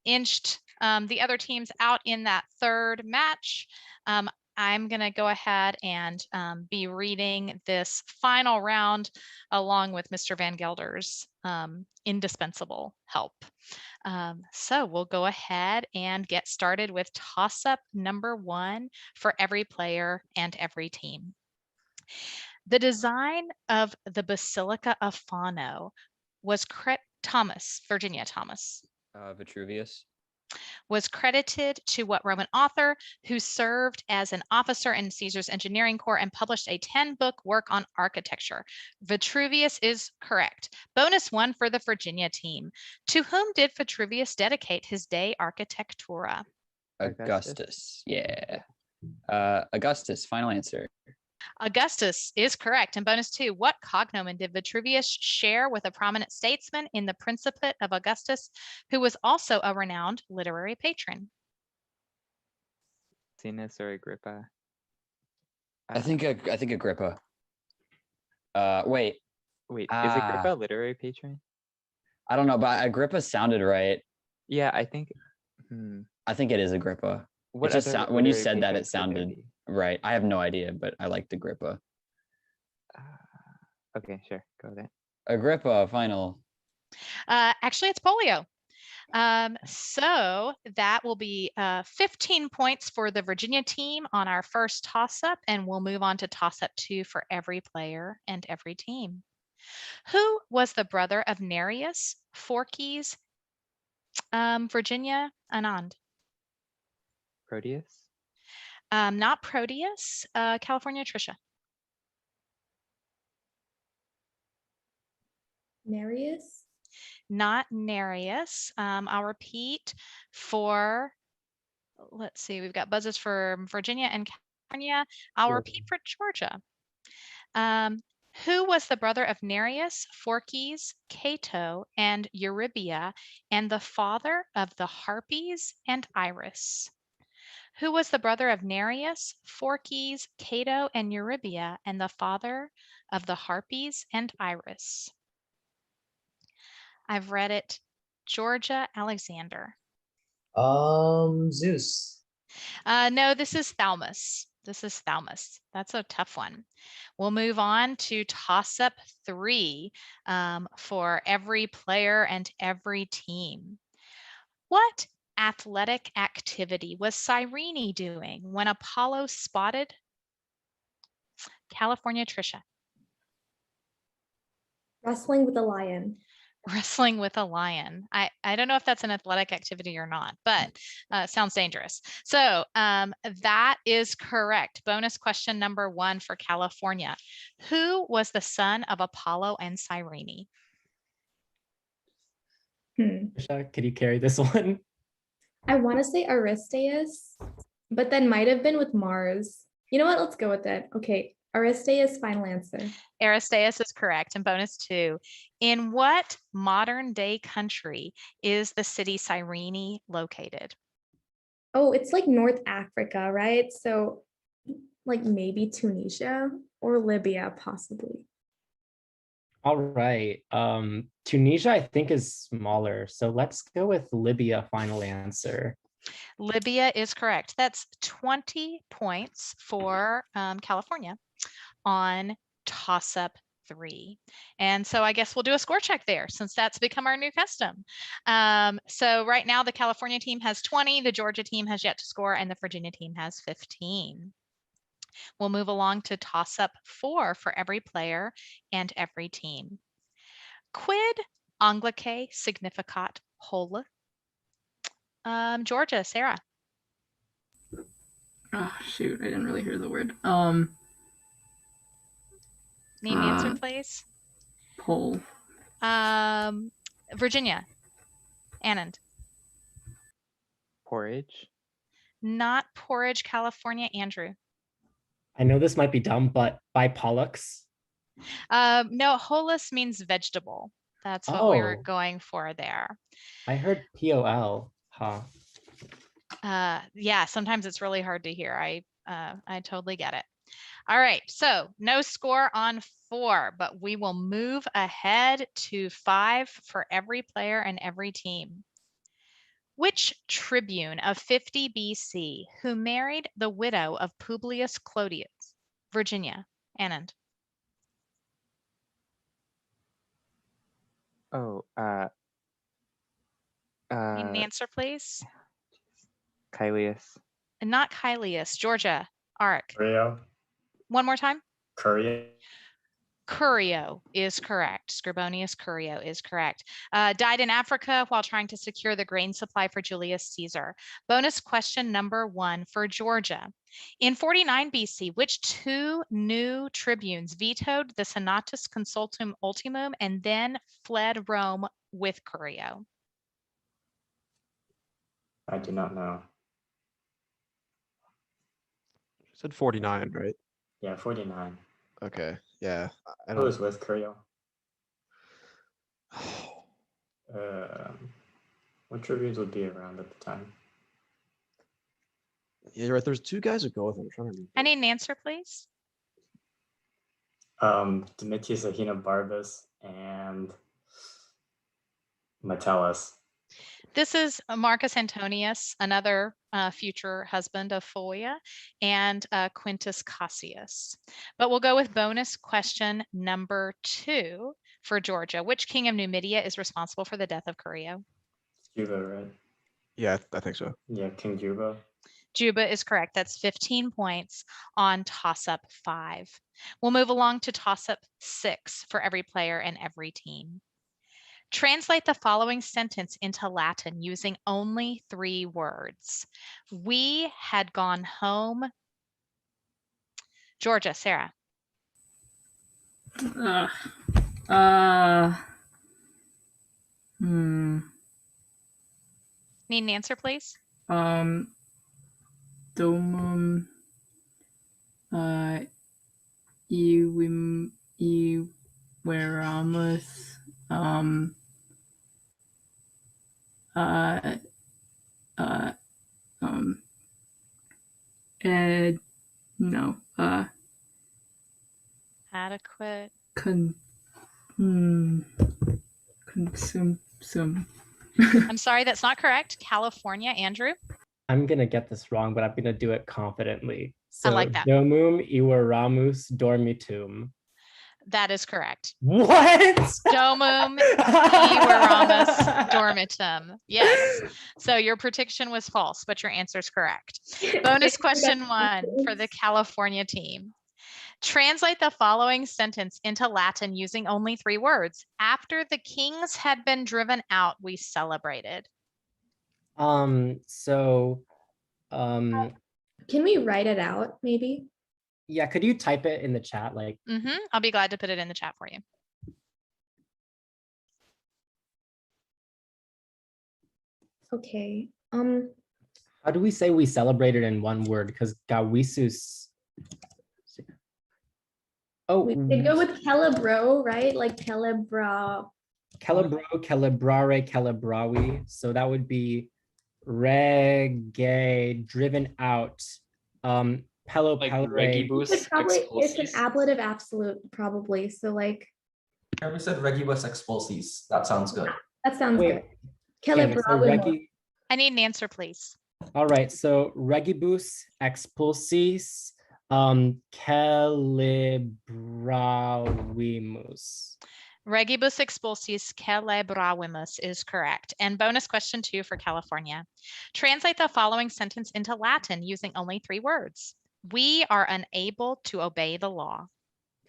inched the other teams out in that 3rd match. I'm going to go ahead and be reading this final round along with Mr. Van Gelder's indispensable help. So we'll go ahead and get started with toss-up number 1 for every player and every team. The design of the Basilica of Fano was Virginia Thomas.
Vitruvius.
Was credited to what Roman author who served as an officer in Caesar's engineering corps and published a 10-book work on architecture? Vitruvius is correct. Bonus 1 for the Virginia team. To whom did Vitruvius dedicate his De Architectura?
Augustus. Yeah. Augustus, final answer.
Augustus is correct. And bonus 2, what cognomen did Vitruvius share with a prominent statesman in the Principate of Augustus, who was also a renowned literary patron?
Sinus or Agrippa? I think Agrippa. Wait,
is Agrippa a literary patron?
I don't know, but Agrippa sounded right.
Yeah, I think.
I think it is Agrippa. When you said that, it sounded right. I have no idea, but I liked Agrippa.
Okay, sure. Go then.
Agrippa, final.
Actually, it's Polio. So that will be 15 points for the Virginia team on our first toss-up, and we'll move on to toss-up 2 for every player and every team. Who was the brother of Nereus, Phorcys, Virginia, Anand?
Proteus?
Not Proteus. California, Trisha.
Nereus?
Not Nereus. I'll repeat for, let's see, we've got buzzes for Virginia and California. I'll repeat for Georgia. Who was the brother of Nereus, Phorcys, Cato, and Eurybia, and the father of the Harpies and Iris? Who was the brother of Nereus, Phorcys, Cato, and Eurybia, and the father of the Harpies and Iris? I've read it. Georgia, Alexander.
Zeus.
No, this is Thalamus. This is Thalamus. That's a tough one. We'll move on to toss-up 3 for every player and every team. What athletic activity was Cyrene doing when Apollo spotted California, Trisha?
Wrestling with a lion.
Wrestling with a lion. I don't know if that's an athletic activity or not, but sounds dangerous. So that is correct. Bonus question number 1 for California. Who was the son of Apollo and Cyrene?
Trisha, could you carry this one?
I want to say Aristeus, but then might have been with Mars. You know what? Let's go with it. Okay, Aristeus, final answer.
Aristeus is correct. And bonus 2, in what modern day country is the city Cyrene located?
Oh, it's like North Africa, right? So like maybe Tunisia or Libya, possibly.
All right. Tunisia, I think, is smaller. So let's go with Libya, final answer.
Libya is correct. That's 20 points for California on toss-up 3. And so I guess we'll do a score check there since that's become our new custom. So right now the California team has 20, the Georgia team has yet to score, and the Virginia team has 15. We'll move along to toss-up 4 for every player and every team. Quid Anglicae significat hole? Georgia, Sarah.
Oh shoot, I didn't really hear the word.
Need an answer, please?
Pole.
Virginia. Anand.
Porridge.
Not porridge, California. Andrew.
I know this might be dumb, but by Pollux.
No, holus means vegetable. That's what we were
Oh.
going for there.
I heard POL. Huh.
Yeah, sometimes it's really hard to hear. I totally get it. All right, so no score on 4, but we will move ahead to 5 for every player and every team. Which tribune of 50 BC who married the widow of Publius Clodius? Virginia. Anand.
Oh,
Need an answer, please?
Caelius.
And not Caelius. Georgia. Arik.
Curio.
One more time.
Curio.
Curio is correct. Scribonius Curio is correct. Died in Africa while trying to secure the grain supply for Julius Caesar. Bonus question number 1 for Georgia. In 49 BC, which 2 new tribunes vetoed the Senatus Consultum Ultimum and then fled Rome with Curio?
I do not know.
You said 49, right?
Yeah, 49.
Okay. Yeah. I
Who
don't.
was with Curio? What tribunes would be around at the time?
Yeah, you're right. There's 2 guys who go with him. I'm trying to remember.
I need an answer, please.
Domitius Ahenobarbus and Metellus.
This is Marcus Antonius, another future husband of Fulvia, and Quintus Cassius. But we'll go with bonus question number 2 for Georgia. Which king of Numidia is responsible for the death of Curio?
Juba, right?
Yeah, I think so.
Yeah, King Juba.
Juba is correct. That's 15 points on toss-up 5. We'll move along to toss-up 6 for every player and every team. Translate the following sentence into Latin using only 3 words. We had gone home. Georgia, Sarah. Need an answer, please?
Domum Iweramus no
Adequate.
Consume.
I'm sorry, that's not correct. California, Andrew.
I'm gonna get this wrong, but I'm gonna do it confidently. So
I like that.
Domum Iweramus dormitum.
That is correct.
What?
Domum Iweramus dormitum. Yes. So your prediction was false, but your answer is correct. Bonus question 1 for the California team. Translate the following sentence into Latin using only 3 words. After the kings had been driven out, we celebrated.
Can we write it out maybe?
Yeah, could you type it in the chat? Like,
I'll be glad to put it in the chat for you.
Okay.
how do we say we celebrated in one word? Because gawisus. Oh,
we could go with celebro, right? Like celebra.
Celebro, celebrare, celebrawi. So that would be reggae, driven out. Pello,
Like
pelere.
regibus
It's an ablative absolute, probably. So like.
Trevor said regibus expulsis. That sounds good.
That sounds good.
Okay, so
I need an answer, please.
All right, so regibus expulsis celebravimus.
Regibus expulsis celebravimus is correct. And bonus question 2 for California. Translate the following sentence into Latin using only 3 words. We are unable to obey the law.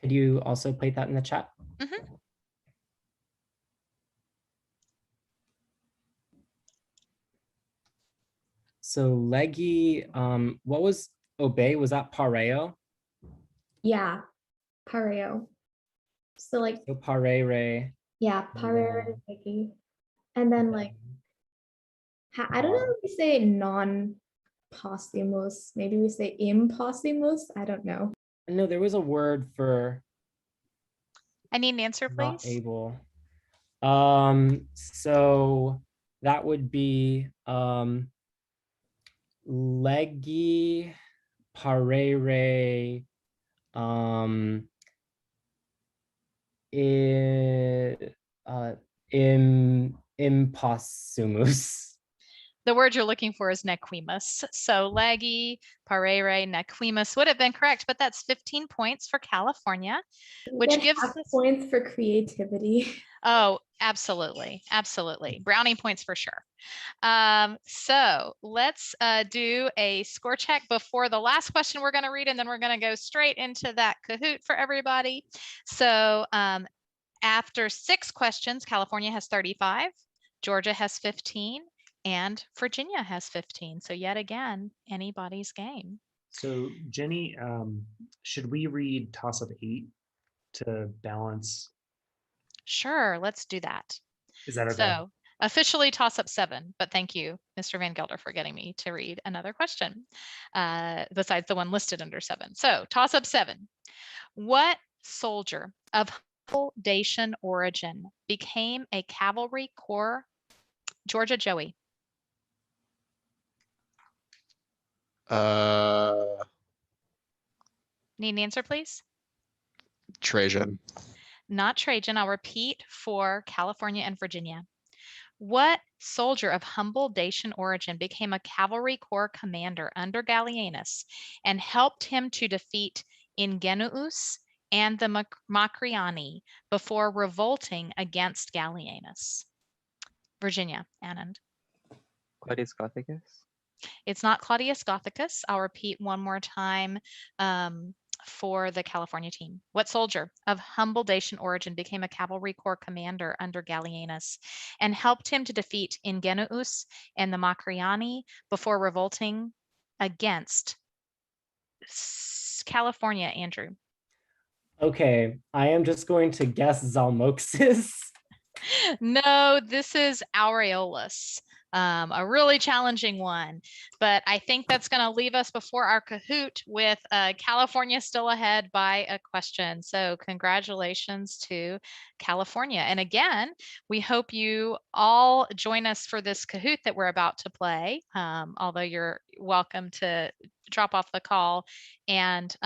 Could you also plate that in the chat? So legi, what was obey? Was that pareo?
Yeah, pareo. So like.
So parere.
Yeah, parere, and then like. I don't know if we say non-posthumous. Maybe we say imposthumous. I don't know.
No, there was a word for.
I need an answer, please.
Not able. So that would be legi parere impossumus.
The word you're looking for is nequimus. So legi, parere, nequimus would have been correct, but that's 15 points for California, which gives us
points for creativity.
Oh, absolutely. Absolutely. Brownie points for sure. So let's do a score check before the last question we're going to read, and then we're going to go straight into that Kahoot for everybody. So after 6 questions, California has 35, Georgia has 15, and Virginia has 15. So yet again, anybody's game.
So Jenny, should we read toss-up 8 to balance?
Sure, let's do that.
Is that okay?
So officially toss-up 7, but thank you, Mr. Van Gelder, for getting me to read another question besides the one listed under 7. So toss-up 7. What soldier of humble Dacian origin became a cavalry corps? Georgia, Joey. Need an answer, please?
Trajan.
Not Trajan. I'll repeat for California and Virginia. What soldier of humble Dacian origin became a cavalry corps commander under Gallienus and helped him to defeat Ingenuus and the Macriani before revolting against Gallienus? Virginia, Anand.
Claudius Gothicus?
It's not Claudius Gothicus. I'll repeat one more time for the California team? What soldier of humble Dacian origin became a cavalry corps commander under Gallienus and helped him to defeat Ingenuus and the Macriani before revolting against California, Andrew?
Okay, I am just going to guess Zalmoxis.
No, this is Aureolus. A really challenging one, but I think that's going to leave us before our Kahoot with California still ahead by a question. So congratulations to California. And again, we hope you all join us for this Kahoot that we're about to play, although you're welcome to drop off the call and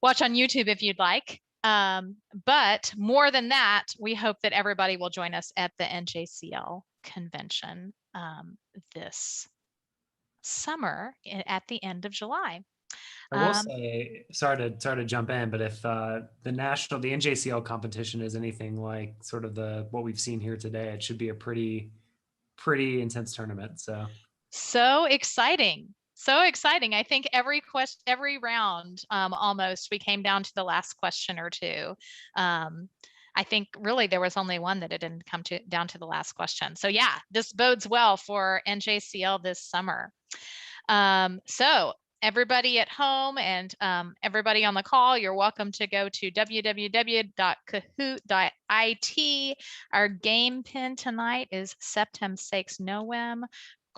watch on YouTube if you'd like. But more than that, we hope that everybody will join us at the NJCL convention this summer at the end of July.
I will say, sorry to jump in, but if the NJCL competition is anything like sort of what we've seen here today, it should be a pretty intense tournament.
So exciting. So exciting. I think every round, almost, we came down to the last question or two. I think really there was only one that it didn't come down to the last question. So yeah, this bodes well for NJCL this summer. So everybody at home and everybody on the call, you're welcome to go to www.kahoot.it. Our game pin tonight is Septem Sakes Noem,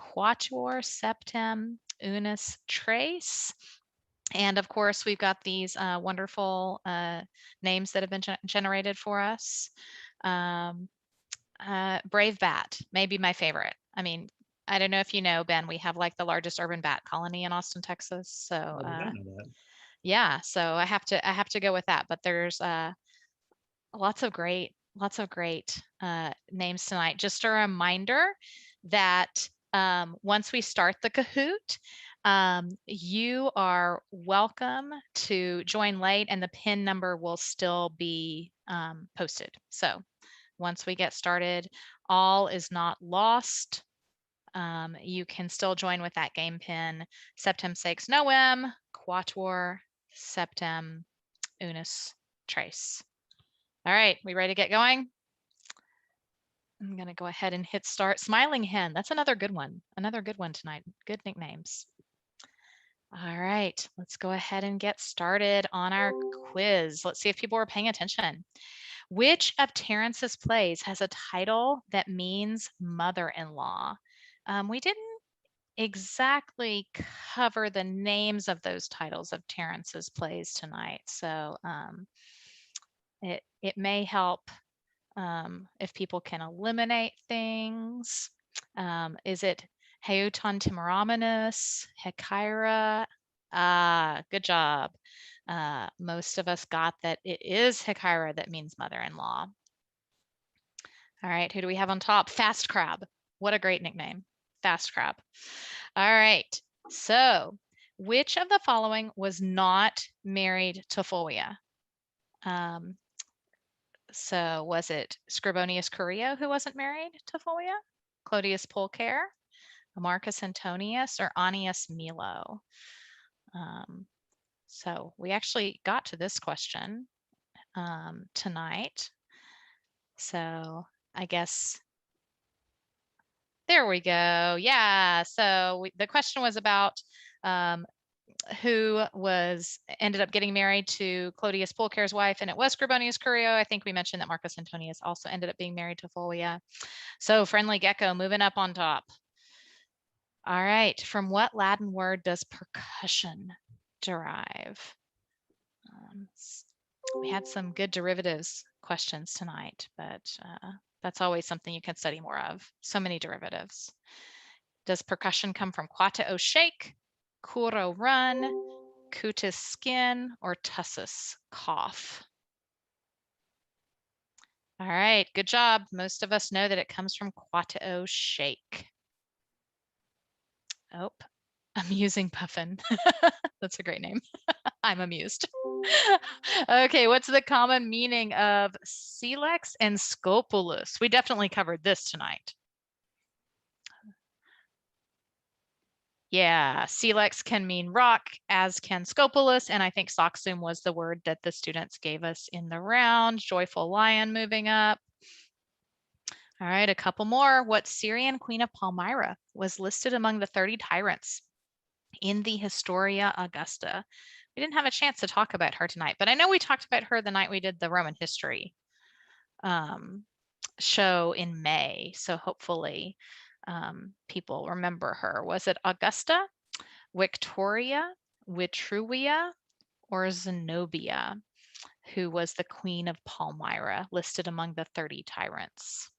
Quatuor Septem Unus Trace. And of course, we've got these wonderful names that have been generated for us. Brave Bat, maybe my favorite. I mean, I don't know if you know, Ben, we have like the largest urban bat colony in Austin, Texas. So yeah, so I have to go with that. But there's lots of great names tonight. Just a reminder that once we start the Kahoot, you are welcome to join late and the pin number will still be posted. So once we get started, all is not lost. You can still join with that game pin, Septem Sakes Noem, Quatuor Septem Unus Trace. All right, we ready to get going? I'm going to go ahead and hit start. Smiling Hen, that's another good one tonight. Good nicknames. All right, let's go ahead and get started on our quiz. Let's see if people are paying attention. Which of Terence's plays has a title that means mother-in-law? We didn't exactly cover the names of those titles of Terence's plays tonight, so it may help if people can eliminate things. Is it Heauton Timaraminus, Hekyra? Good job. Most of us got that it is Hekyra that means mother-in-law. All right, who do we have on top? Fast Crab. What a great nickname. Fast Crab. All right, so which of the following was not married to Fulvia? So was it Scribonius Curio who wasn't married to Fulvia, Clodius Pulcher, Marcus Antonius, or Annius Milo? So we actually got to this question tonight. So I guess there we go. Yeah. So the question was about who ended up getting married to Clodius Pulcher's wife, and it was Scribonius Curio. I think we mentioned that Marcus Antonius also ended up being married to Fulvia. So Friendly Gecko moving up on top. All right, from what Latin word does percussion derive? We had some good derivatives questions tonight, but that's always something you can study more of. So many derivatives. Does percussion come from quateo shake, curo run, cutis skin, or tussus cough? All right, good job. Most of us know that it comes from quateo shake. Oh, amusing puffin. That's a great name. I'm amused. Okay, what's the common meaning of silex and scopulus? We definitely covered this tonight. Yeah, Silex can mean rock, as can Scopulus, and I think Soxum was the word that the students gave us in the round. Joyful lion moving up. All right, a couple more. What Syrian queen of Palmyra was listed among the 30 tyrants in the Historia Augusta? We didn't have a chance to talk about her tonight, but I know we talked about her the night we did the Roman history show in May. So hopefully people remember her. Was it Augusta, Victoria, Vitruvia, or Zenobia, who was the queen of Palmyra, listed among the 30 tyrants?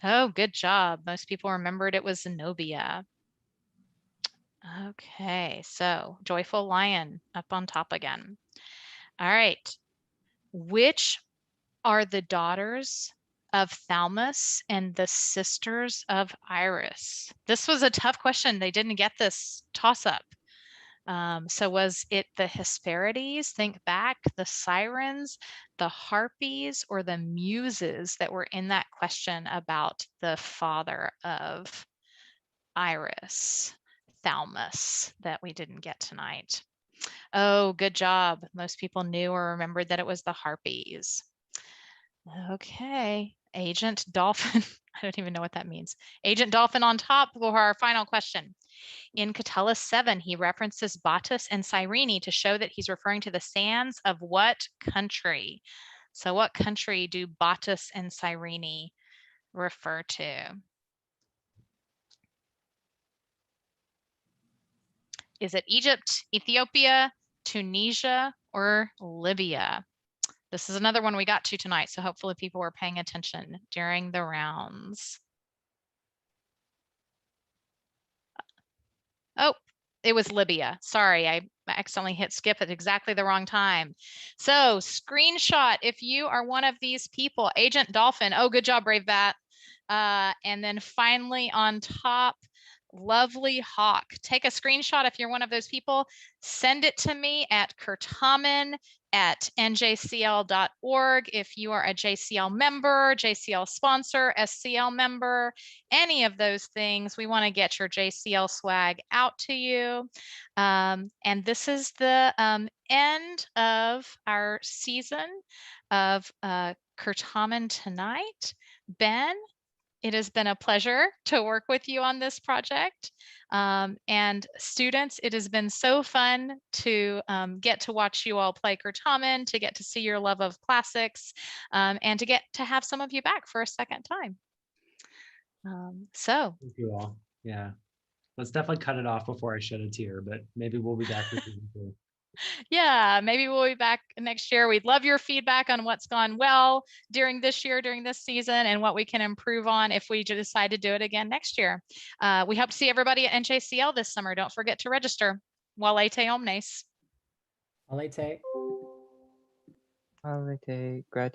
Oh, good job. Most people remembered it was Zenobia. Okay, so Joyful Lion up on top again. All right. Which are the daughters of Thalamus and the sisters of Iris? This was a tough question. They didn't get this toss-up. So was it the Hesperides, think back, the Sirens, the Harpies, or the Muses that were in that question about the father of Iris, Thalamus, that we didn't get tonight? Oh, good job. Most people knew or remembered that it was the Harpies. Okay, Agent Dolphin. I don't even know what that means. Agent Dolphin on top for our final question. In Catullus 7, he references Bottus and Cyrene to show that he's referring to the sands of what country? So what country do Bottus and Cyrene refer to? Is it Egypt, Ethiopia, Tunisia, or Libya? This is another one we got to tonight, so hopefully people were paying attention during the rounds. Oh, it was Libya. Sorry, I accidentally hit skip at exactly the wrong time. So screenshot if you are one of these people. Agent Dolphin. Oh, good job, Brave Bat. And then finally on top, Lovely Hawk. Take a screenshot if you're one of those people. Send it to me at kurtamen@njcl.org. If you are a JCL member, JCL sponsor, SCL member, any of those things, we want to get your JCL swag out to you. And this is the end of our season of Certamen Tonight. Ben, it has been a pleasure to work with you on this project. And students, it has been so fun to get to watch you all play Certamen, to get to see your love of classics, and to get to have some of you back for a second time. So.
Thank you all. Yeah. Let's definitely cut it off before I shed a tear, but maybe we'll be back with you.
Yeah, maybe we'll be back next year. We'd love your feedback on what's gone well during this year, during this season, and what we can improve on if we decide to do it again next year. We hope to see everybody at NJCL this summer. Don't forget to register. Valete omnes.
Valete.
Valete.